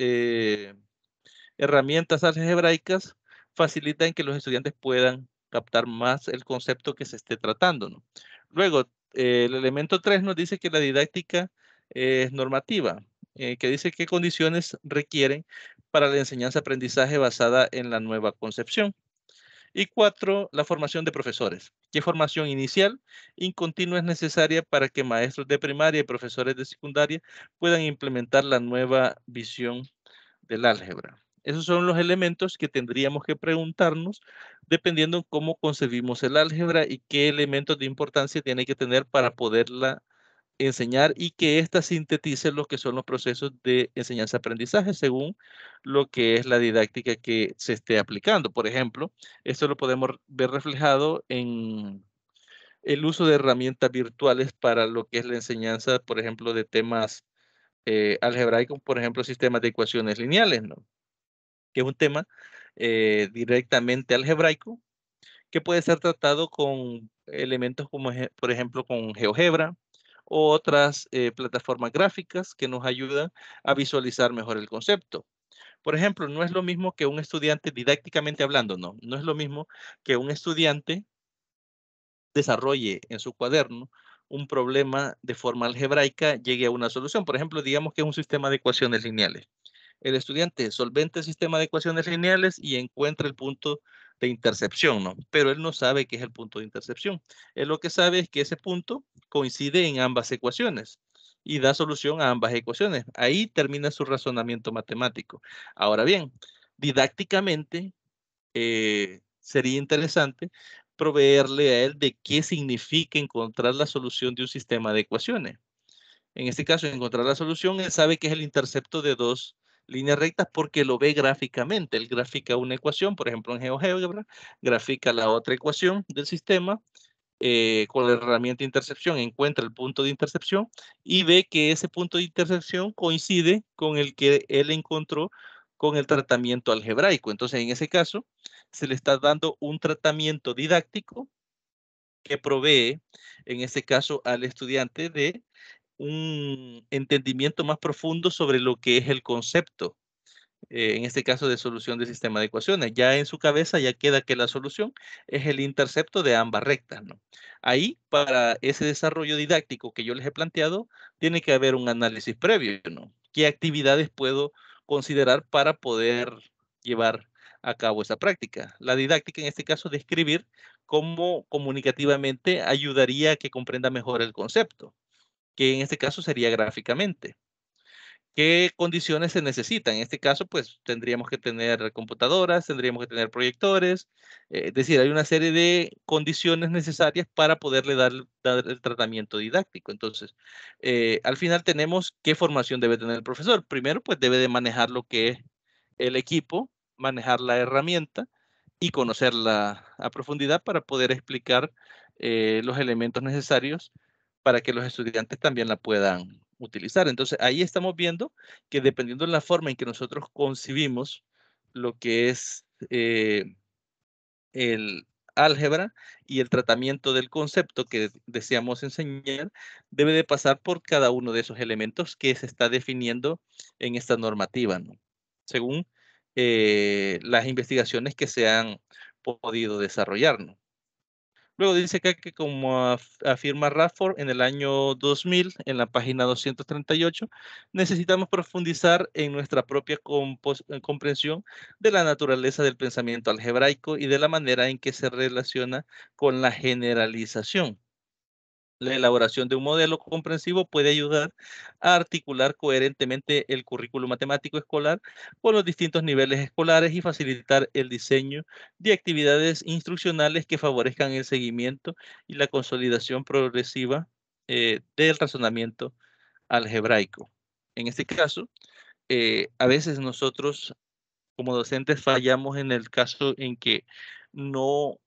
herramientas algebraicas facilitan que los estudiantes puedan captar más el concepto que se esté tratando, ¿no? Luego, el elemento 3 nos dice que la didáctica es normativa, que dice qué condiciones requieren para la enseñanza-aprendizaje basada en la nueva concepción. Y 4, la formación de profesores. ¿Qué formación inicial y continua es necesaria para que maestros de primaria y profesores de secundaria puedan implementar la nueva visión del álgebra? Esos son los elementos que tendríamos que preguntarnos dependiendo cómo concebimos el álgebra y qué elementos de importancia tiene que tener para poderla enseñar y que ésta sintetice lo que son los procesos de enseñanza-aprendizaje según lo que es la didáctica que se esté aplicando. Por ejemplo, esto lo podemos ver reflejado en el uso de herramientas virtuales para lo que es la enseñanza, por ejemplo, de temas algebraicos, por ejemplo, sistemas de ecuaciones lineales, ¿no? Que es un tema directamente algebraico que puede ser tratado con elementos como, por ejemplo, con GeoGebra o otras plataformas gráficas que nos ayudan a visualizar mejor el concepto. Por ejemplo, no es lo mismo que un estudiante, didácticamente hablando, no es lo mismo que un estudiante desarrolle en su cuaderno un problema de forma algebraica, llegue a una solución. Por ejemplo, digamos que es un sistema de ecuaciones lineales. El estudiante solventa el sistema de ecuaciones lineales y encuentra el punto de intercepción, ¿no? Pero él no sabe qué es el punto de intercepción. Él lo que sabe es que ese punto coincide en ambas ecuaciones y da solución a ambas ecuaciones. Ahí termina su razonamiento matemático. Ahora bien, didácticamente sería interesante proveerle a él de qué significa encontrar la solución de un sistema de ecuaciones. En este caso, encontrar la solución, él sabe que es el intercepto de dos líneas rectas porque lo ve gráficamente. Él grafica una ecuación, por ejemplo, en GeoGebra, grafica la otra ecuación del sistema, con la herramienta de intercepción encuentra el punto de intercepción y ve que ese punto de intercepción coincide con el que él encontró con el tratamiento algebraico. Entonces, en ese caso, se le está dando un tratamiento didáctico que provee, en este caso, al estudiante de un entendimiento más profundo sobre lo que es el concepto, en este caso de solución de sistema de ecuaciones. Ya en su cabeza ya queda que la solución es el intercepto de ambas rectas, ¿no? Ahí, para ese desarrollo didáctico que yo les he planteado, tiene que haber un análisis previo, ¿no? ¿Qué actividades puedo considerar para poder llevar a cabo esa práctica? La didáctica, en este caso, describir cómo comunicativamente ayudaría a que comprenda mejor el concepto, que en este caso sería gráficamente. ¿Qué condiciones se necesitan? En este caso, pues tendríamos que tener computadoras, tendríamos que tener proyectores, es decir, hay una serie de condiciones necesarias para poderle dar el tratamiento didáctico. Entonces, al final tenemos qué formación debe tener el profesor. Primero, pues debe de manejar lo que es el equipo, manejar la herramienta y conocerla a profundidad para poder explicar los elementos necesarios para que los estudiantes también la puedan utilizar. Entonces, ahí estamos viendo que dependiendo de la forma en que nosotros concibimos lo que es el álgebra y el tratamiento del concepto que deseamos enseñar, debe de pasar por cada uno de esos elementos que se está definiendo en esta normativa, ¿no? Según las investigaciones que se han podido desarrollar, ¿no? Luego dice acá que como afirma Radford en el año 2000, en la página 238, necesitamos profundizar en nuestra propia comprensión de la naturaleza del pensamiento algebraico y de la manera en que se relaciona con la generalización. La elaboración de un modelo comprensivo puede ayudar a articular coherentemente el currículo matemático escolar con los distintos niveles escolares y facilitar el diseño de actividades instruccionales que favorezcan el seguimiento y la consolidación progresiva del razonamiento algebraico. En este caso, a veces nosotros como docentes fallamos en el caso en que no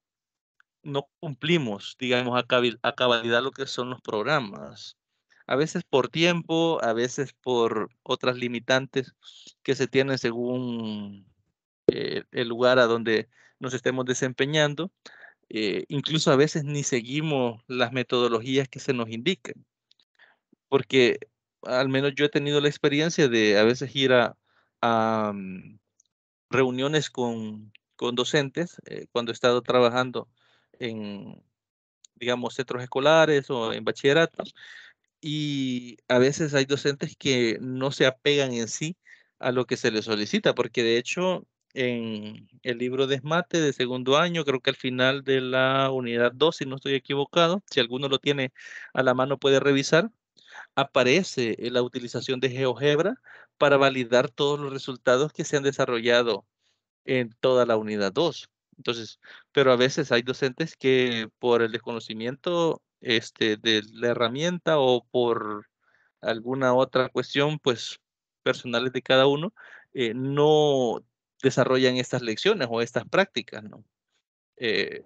no cumplimos, digamos, a cabalidad lo que son los programas. A veces por tiempo, a veces por otras limitantes que se tienen según el lugar a donde nos estemos desempeñando. Incluso a veces ni seguimos las metodologías que se nos indican, porque al menos yo he tenido la experiencia de a veces ir a reuniones con docentes cuando he estado trabajando en, digamos, centros escolares o en bachilleratos, y a veces hay docentes que no se apegan en sí a lo que se les solicita, porque de hecho en el libro de ESMATE de segundo año, creo que al final de la unidad 2, si no estoy equivocado, si alguno lo tiene a la mano puede revisar, aparece la utilización de GeoGebra para validar todos los resultados que se han desarrollado en toda la unidad 2. Entonces, pero a veces hay docentes que por el desconocimiento de la herramienta o por alguna otra cuestión, pues personales de cada uno, no desarrollan estas lecciones o estas prácticas, ¿no? Eh,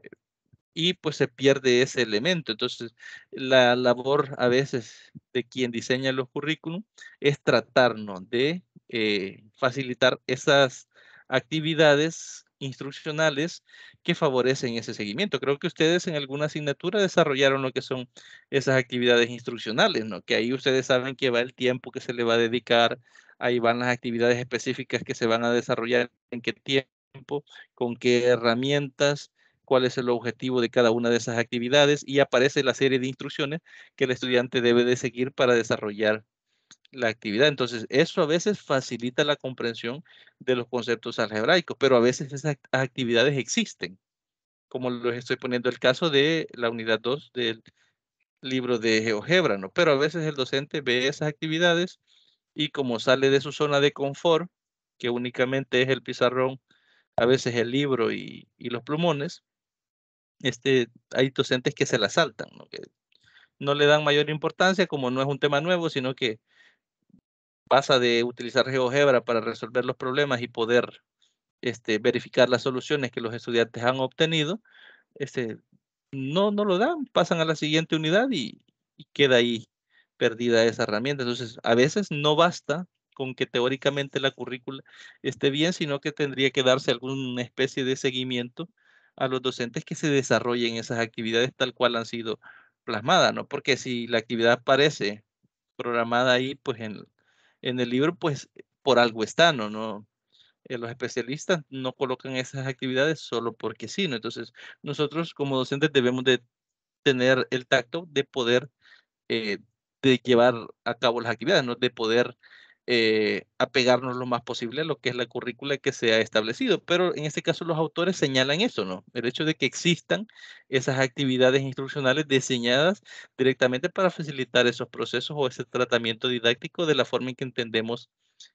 y pues se pierde ese elemento. Entonces, la labor a veces de quien diseña los currículum es tratarnos de facilitar esas actividades instruccionales que favorecen ese seguimiento. Creo que ustedes en alguna asignatura desarrollaron lo que son esas actividades instruccionales, ¿no? Que ahí ustedes saben que va el tiempo que se le va a dedicar, ahí van las actividades específicas que se van a desarrollar, en qué tiempo, con qué herramientas, cuál es el objetivo de cada una de esas actividades y aparece la serie de instrucciones que el estudiante debe de seguir para desarrollar la actividad. Entonces, eso a veces facilita la comprensión de los conceptos algebraicos, pero a veces esas actividades existen, como les estoy poniendo el caso de la unidad 2 del libro de GeoGebra, ¿no? Pero a veces el docente ve esas actividades y como sale de su zona de confort, que únicamente es el pizarrón, a veces el libro y los plumones, hay docentes que se la saltan, ¿no? Que no le dan mayor importancia, como no es un tema nuevo, sino que pasa de utilizar GeoGebra para resolver los problemas y poder verificar las soluciones que los estudiantes han obtenido, este, no lo dan, pasan a la siguiente unidad y queda ahí perdida esa herramienta. Entonces, a veces no basta con que teóricamente la currícula esté bien, sino que tendría que darse alguna especie de seguimiento a los docentes que se desarrollen esas actividades tal cual han sido plasmadas, ¿no? Porque si la actividad aparece programada ahí, pues en el libro, pues por algo está, ¿no? Los especialistas no colocan esas actividades solo porque sí, ¿no? Entonces, nosotros como docentes debemos de tener el tacto de poder eh, de llevar a cabo las actividades, ¿no? De poder apegarnos lo más posible a lo que es la currícula que se ha establecido. Pero en este caso los autores señalan eso, ¿no? El hecho de que existan esas actividades instruccionales diseñadas directamente para facilitar esos procesos o ese tratamiento didáctico de la forma en que entendemos,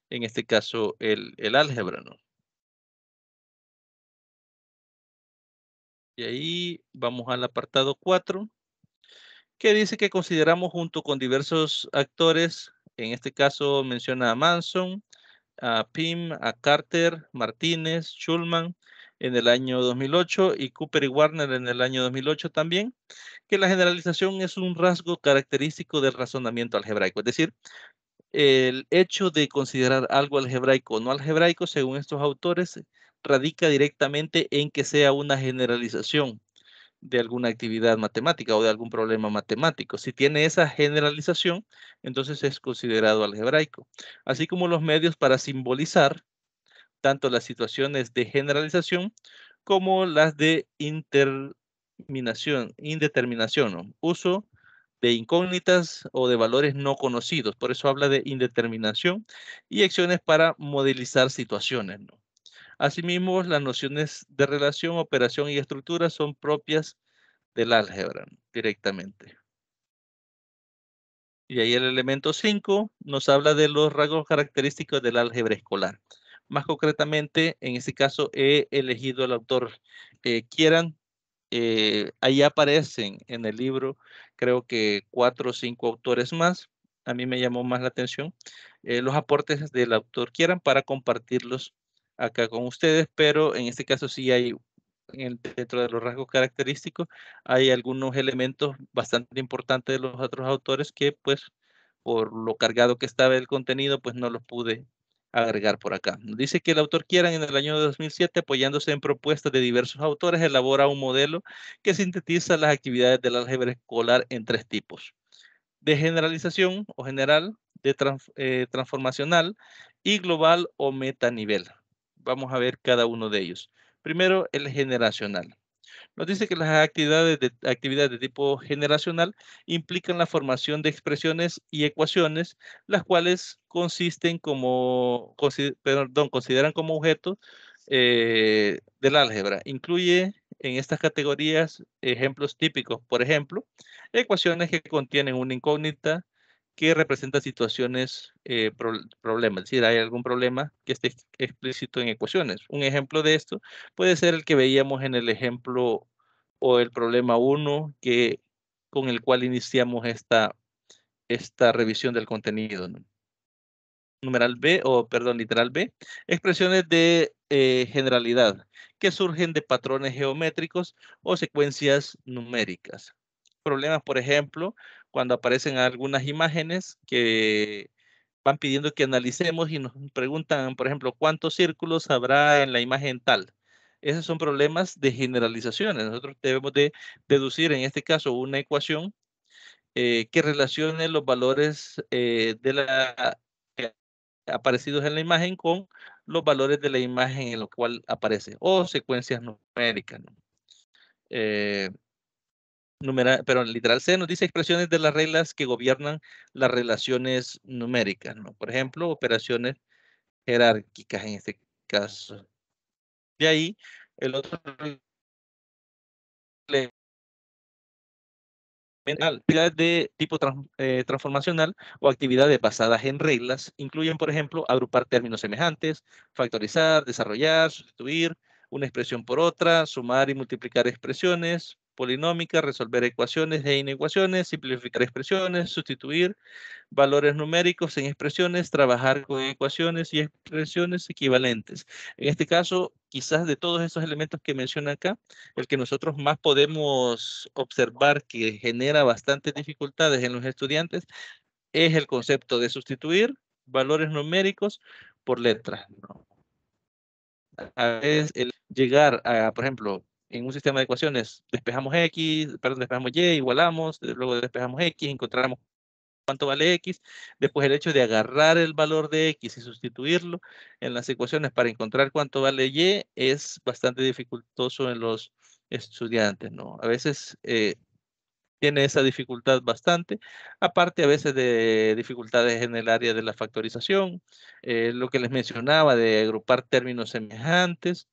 en este caso, el álgebra, ¿no? Y ahí vamos al apartado 4, que dice que consideramos junto con diversos actores, en este caso menciona a Manson, a Pym, a Carter, Martínez, Schulman en el año 2008 y Cooper y Warner en el año 2008 también, que la generalización es un rasgo característico del razonamiento algebraico. Es decir, el hecho de considerar algo algebraico o no algebraico, según estos autores, radica directamente en que sea una generalización de alguna actividad matemática o de algún problema matemático. Si tiene esa generalización, entonces es considerado algebraico. Así como los medios para simbolizar tanto las situaciones de generalización como las de indeterminación, ¿no? Uso de incógnitas o de valores no conocidos. Por eso habla de indeterminación y acciones para modelizar situaciones, ¿no? Asimismo, las nociones de relación, operación y estructura son propias del álgebra, ¿no? Directamente. Y ahí el elemento 5 nos habla de los rasgos característicos del álgebra escolar. Más concretamente, en este caso he elegido al autor Kieran. Ahí aparecen en el libro, creo que 4 o 5 autores más. A mí me llamó más la atención los aportes del autor Kieran para compartirlos acá con ustedes, pero en este caso sí hay dentro de los rasgos característicos, hay algunos elementos bastante importantes de los otros autores que, pues, por lo cargado que estaba el contenido, pues no los pude agregar por acá. Dice que el autor Kieran en el año 2007, apoyándose en propuestas de diversos autores, elabora un modelo que sintetiza las actividades del álgebra escolar en 3 tipos: de generalización o general, de transformacional y global o metanivel. Vamos a ver cada uno de ellos. Primero, el generacional. Nos dice que las actividades de tipo generacional implican la formación de expresiones y ecuaciones, las cuales consideran como objeto del álgebra. Incluye en estas categorías ejemplos típicos, por ejemplo, ecuaciones que contienen una incógnita que representa situaciones, problemas, es decir, hay algún problema que esté explícito en ecuaciones. Un ejemplo de esto puede ser el que veíamos en el ejemplo o el problema 1 con el cual iniciamos esta revisión del contenido, ¿no? Numeral B, o perdón, literal B, expresiones de generalidad que surgen de patrones geométricos o secuencias numéricas. Problemas, por ejemplo, cuando aparecen algunas imágenes que van pidiendo que analicemos y nos preguntan, por ejemplo, ¿cuántos círculos habrá en la imagen tal? Esos son problemas de generalizaciones. Nosotros debemos de deducir, en este caso, una ecuación que relacione los valores aparecidos en la imagen con los valores de la imagen en lo cual aparece, o secuencias numéricas, ¿no? Eh, pero literal C nos dice expresiones de las reglas que gobiernan las relaciones numéricas, ¿no? Por ejemplo, operaciones jerárquicas en este caso. De ahí, el otro actividades de tipo transformacional o actividades basadas en reglas incluyen, por ejemplo, agrupar términos semejantes, factorizar, desarrollar, sustituir una expresión por otra, sumar y multiplicar expresiones polinómicas, resolver ecuaciones e inecuaciones, simplificar expresiones, sustituir valores numéricos en expresiones, trabajar con ecuaciones y expresiones equivalentes. En este caso, quizás de todos estos elementos que menciona acá, el que nosotros más podemos observar que genera bastantes dificultades en los estudiantes es el concepto de sustituir valores numéricos por letras, ¿no? A veces el llegar a, por ejemplo, en un sistema de ecuaciones, despejamos y, igualamos, luego despejamos x, encontramos cuánto vale x, después el hecho de agarrar el valor de x y sustituirlo en las ecuaciones para encontrar cuánto vale y es bastante dificultoso en los estudiantes, ¿no? A veces tiene esa dificultad bastante, aparte a veces de dificultades en el área de la factorización, lo que les mencionaba de agrupar términos semejantes,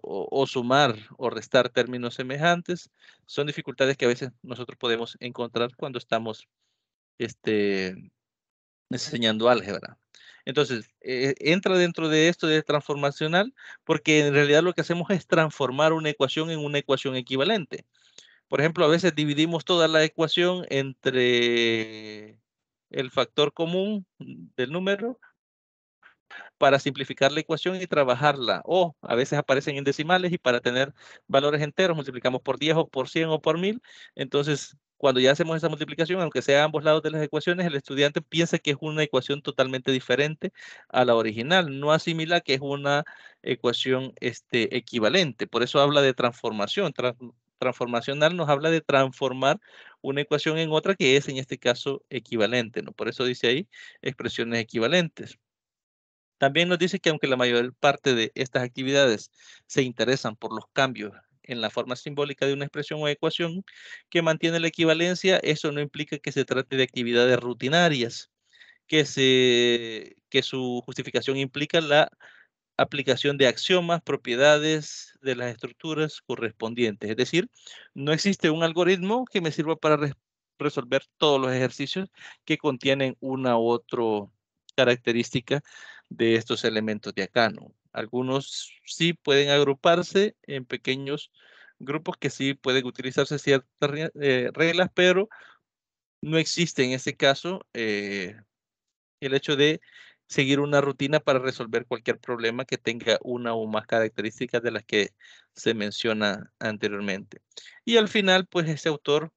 o sumar o restar términos semejantes, son dificultades que a veces nosotros podemos encontrar cuando estamos enseñando álgebra. Entonces, entra dentro de esto de transformacional, porque en realidad lo que hacemos es transformar una ecuación en una ecuación equivalente. Por ejemplo, a veces dividimos toda la ecuación entre el factor común del número para simplificar la ecuación y trabajarla. O a veces aparecen en decimales y para tener valores enteros multiplicamos por 10 o por 100 o por 1000. Entonces, cuando ya hacemos esa multiplicación, aunque sea a ambos lados de las ecuaciones, el estudiante piensa que es una ecuación totalmente diferente a la original. No asimila que es una ecuación equivalente. Por eso habla de transformación. Transformacional nos habla de transformar una ecuación en otra que es en este caso equivalente, ¿no? Por eso dice ahí expresiones equivalentes. También nos dice que aunque la mayor parte de estas actividades se interesan por los cambios en la forma simbólica de una expresión o ecuación que mantiene la equivalencia, eso no implica que se trate de actividades rutinarias, que su justificación implica la aplicación de axiomas, propiedades de las estructuras correspondientes. Es decir, no existe un algoritmo que me sirva para resolver todos los ejercicios que contienen una u otra característica de estos elementos de acá, ¿no? Algunos sí pueden agruparse en pequeños grupos que sí pueden utilizarse ciertas reglas, pero no existe en ese caso el hecho de seguir una rutina para resolver cualquier problema que tenga una o más características de las que se menciona anteriormente. Y al final, pues ese autor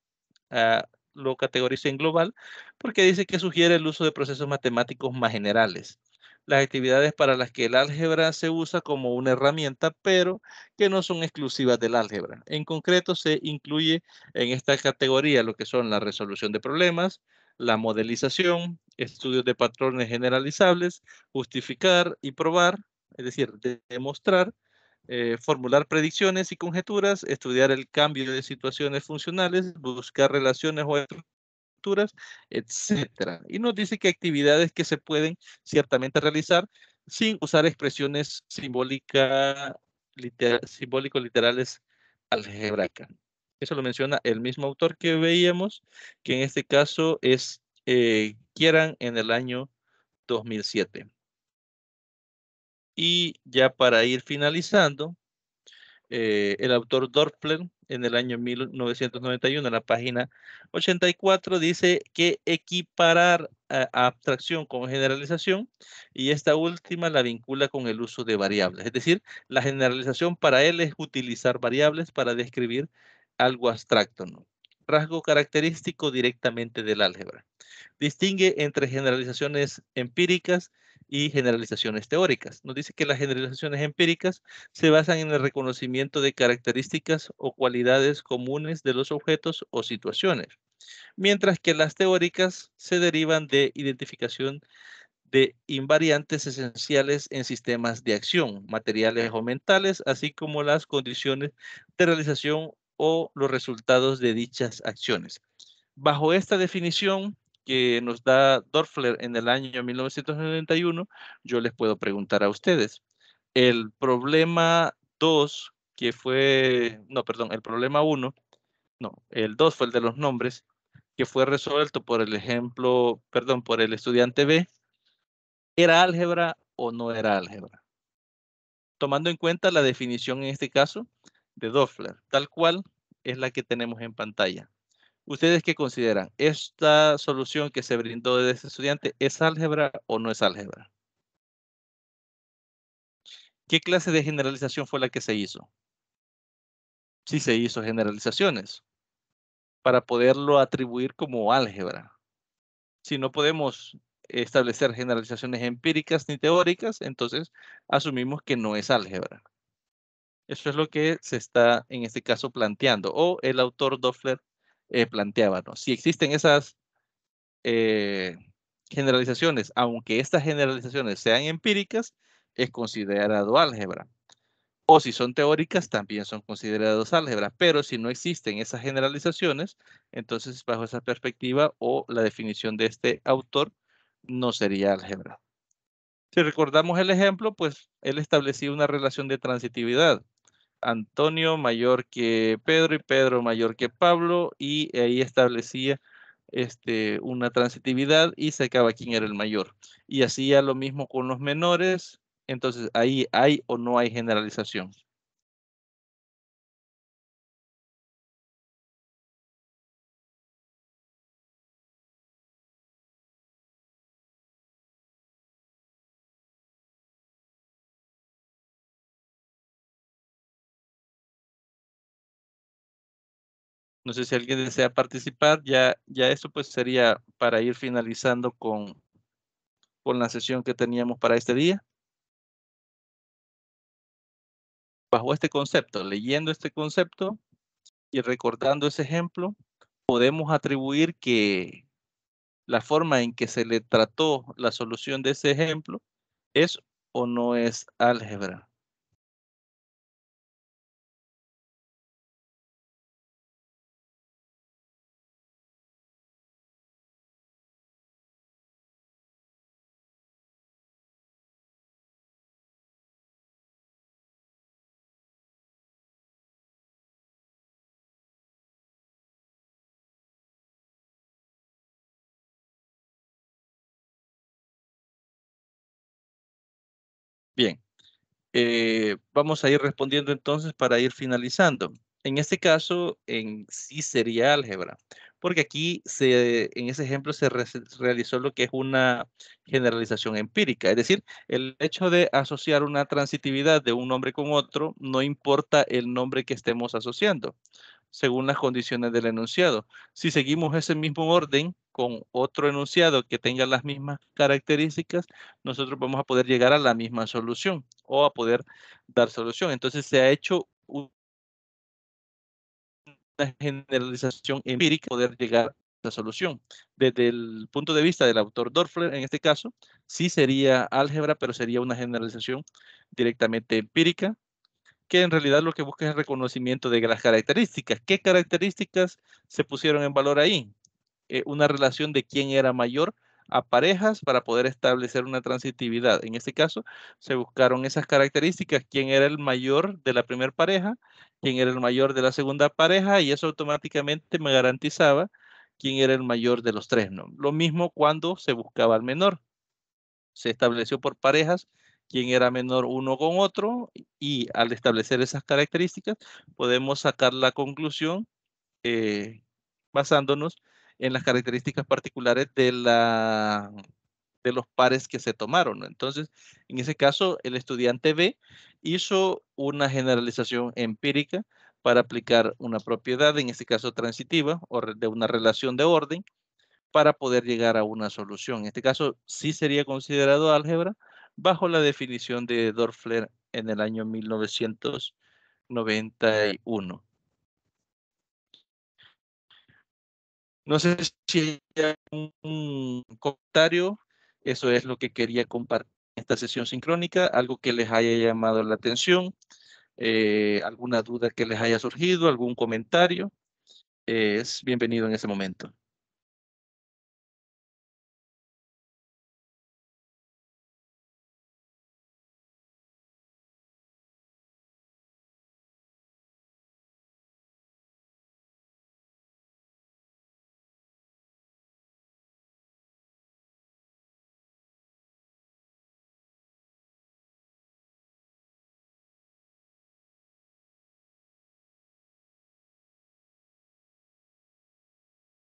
lo categoriza en global porque dice que sugiere el uso de procesos matemáticos más generales. Las actividades para las que el álgebra se usa como una herramienta, pero que no son exclusivas del álgebra. En concreto, se incluye en esta categoría lo que son la resolución de problemas, la modelización, estudios de patrones generalizables, justificar y probar, es decir, demostrar, formular predicciones y conjeturas, estudiar el cambio de situaciones funcionales, buscar relaciones o estructuras, etcétera. Y nos dice que actividades que se pueden ciertamente realizar sin usar expresiones simbólico-literales algebraicas. Eso lo menciona el mismo autor que veíamos, que en este caso es Kieran en el año 2007. Y ya para ir finalizando, el autor Dorfler en el año 1991, en la página 84, dice que equiparar abstracción con generalización y esta última la vincula con el uso de variables. Es decir, la generalización para él es utilizar variables para describir algo abstracto, ¿no? Rasgo característico directamente del álgebra. Distingue entre generalizaciones empíricas y generalizaciones teóricas. Nos dice que las generalizaciones empíricas se basan en el reconocimiento de características o cualidades comunes de los objetos o situaciones, mientras que las teóricas se derivan de identificación de invariantes esenciales en sistemas de acción, materiales o mentales, así como las condiciones de realización o los resultados de dichas acciones. Bajo esta definición que nos da Dorfler en el año 1991, yo les puedo preguntar a ustedes, el problema 2, que fue, no, perdón, el problema 1, no, el 2 fue el de los nombres, que fue resuelto por el ejemplo, perdón, por el estudiante B, ¿era álgebra o no era álgebra? Tomando en cuenta la definición en este caso de Dorfler, tal cual es la que tenemos en pantalla. ¿Ustedes qué consideran? ¿Esta solución que se brindó de este estudiante es álgebra o no es álgebra? ¿Qué clase de generalización fue la que se hizo? Sí se hizo generalizaciones para poderlo atribuir como álgebra. Si no podemos establecer generalizaciones empíricas ni teóricas, entonces asumimos que no es álgebra. Eso es lo que se está en este caso planteando, o el autor Doppler planteaba, ¿no? Si existen esas generalizaciones, aunque estas generalizaciones sean empíricas, es considerado álgebra. O si son teóricas, también son considerados álgebra. Pero si no existen esas generalizaciones, entonces bajo esa perspectiva o la definición de este autor, no sería álgebra. Si recordamos el ejemplo, pues él establecía una relación de transitividad. Antonio mayor que Pedro y Pedro mayor que Pablo, y ahí establecía una transitividad y sacaba quién era el mayor. Y hacía lo mismo con los menores, entonces ahí hay o no hay generalización. No sé si alguien desea participar, ya eso pues sería para ir finalizando con la sesión que teníamos para este día. Bajo este concepto, leyendo este concepto y recordando ese ejemplo, podemos atribuir que la forma en que se le trató la solución de ese ejemplo es o no es álgebra. Bien, vamos a ir respondiendo entonces para ir finalizando. En este caso, sí sería álgebra, porque aquí en ese ejemplo se realizó lo que es una generalización empírica, es decir, el hecho de asociar una transitividad de un nombre con otro, no importa el nombre que estemos asociando, según las condiciones del enunciado. Si seguimos ese mismo orden con otro enunciado que tenga las mismas características, nosotros vamos a poder llegar a la misma solución o a poder dar solución. Entonces se ha hecho una generalización empírica para poder llegar a esa solución. Desde el punto de vista del autor Dörfler, en este caso, sí sería álgebra, pero sería una generalización directamente empírica, que en realidad lo que busca es el reconocimiento de las características. ¿Qué características se pusieron en valor ahí? Una relación de quién era mayor a parejas para poder establecer una transitividad. En este caso, se buscaron esas características, quién era el mayor de la primera pareja, quién era el mayor de la segunda pareja, y eso automáticamente me garantizaba quién era el mayor de los tres, ¿no? Lo mismo cuando se buscaba al menor. Se estableció por parejas quién era menor uno con otro, y al establecer esas características podemos sacar la conclusión eh, basándonos en las características particulares de los pares que se tomaron, ¿no? Entonces, en ese caso, el estudiante B hizo una generalización empírica para aplicar una propiedad, en este caso transitiva, o de una relación de orden, para poder llegar a una solución. En este caso, sí sería considerado álgebra bajo la definición de Dörfler en el año 1991. No sé si hay un comentario, eso es lo que quería compartir en esta sesión sincrónica, algo que les haya llamado la atención, alguna duda que les haya surgido, algún comentario, es bienvenido en ese momento.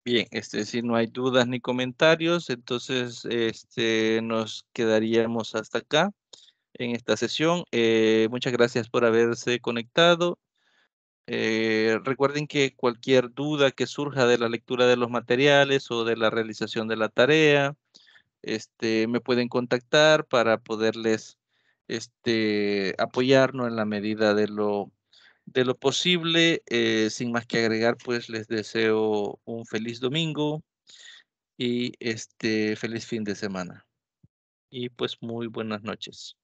Bien, si no hay dudas ni comentarios, entonces nos quedaríamos hasta acá en esta sesión. Muchas gracias por haberse conectado. Recuerden que cualquier duda que surja de la lectura de los materiales o de la realización de la tarea, me pueden contactar para poderles apoyarnos en la medida de lo posible. Sin más que agregar, pues les deseo un feliz domingo y feliz fin de semana. Y pues muy buenas noches.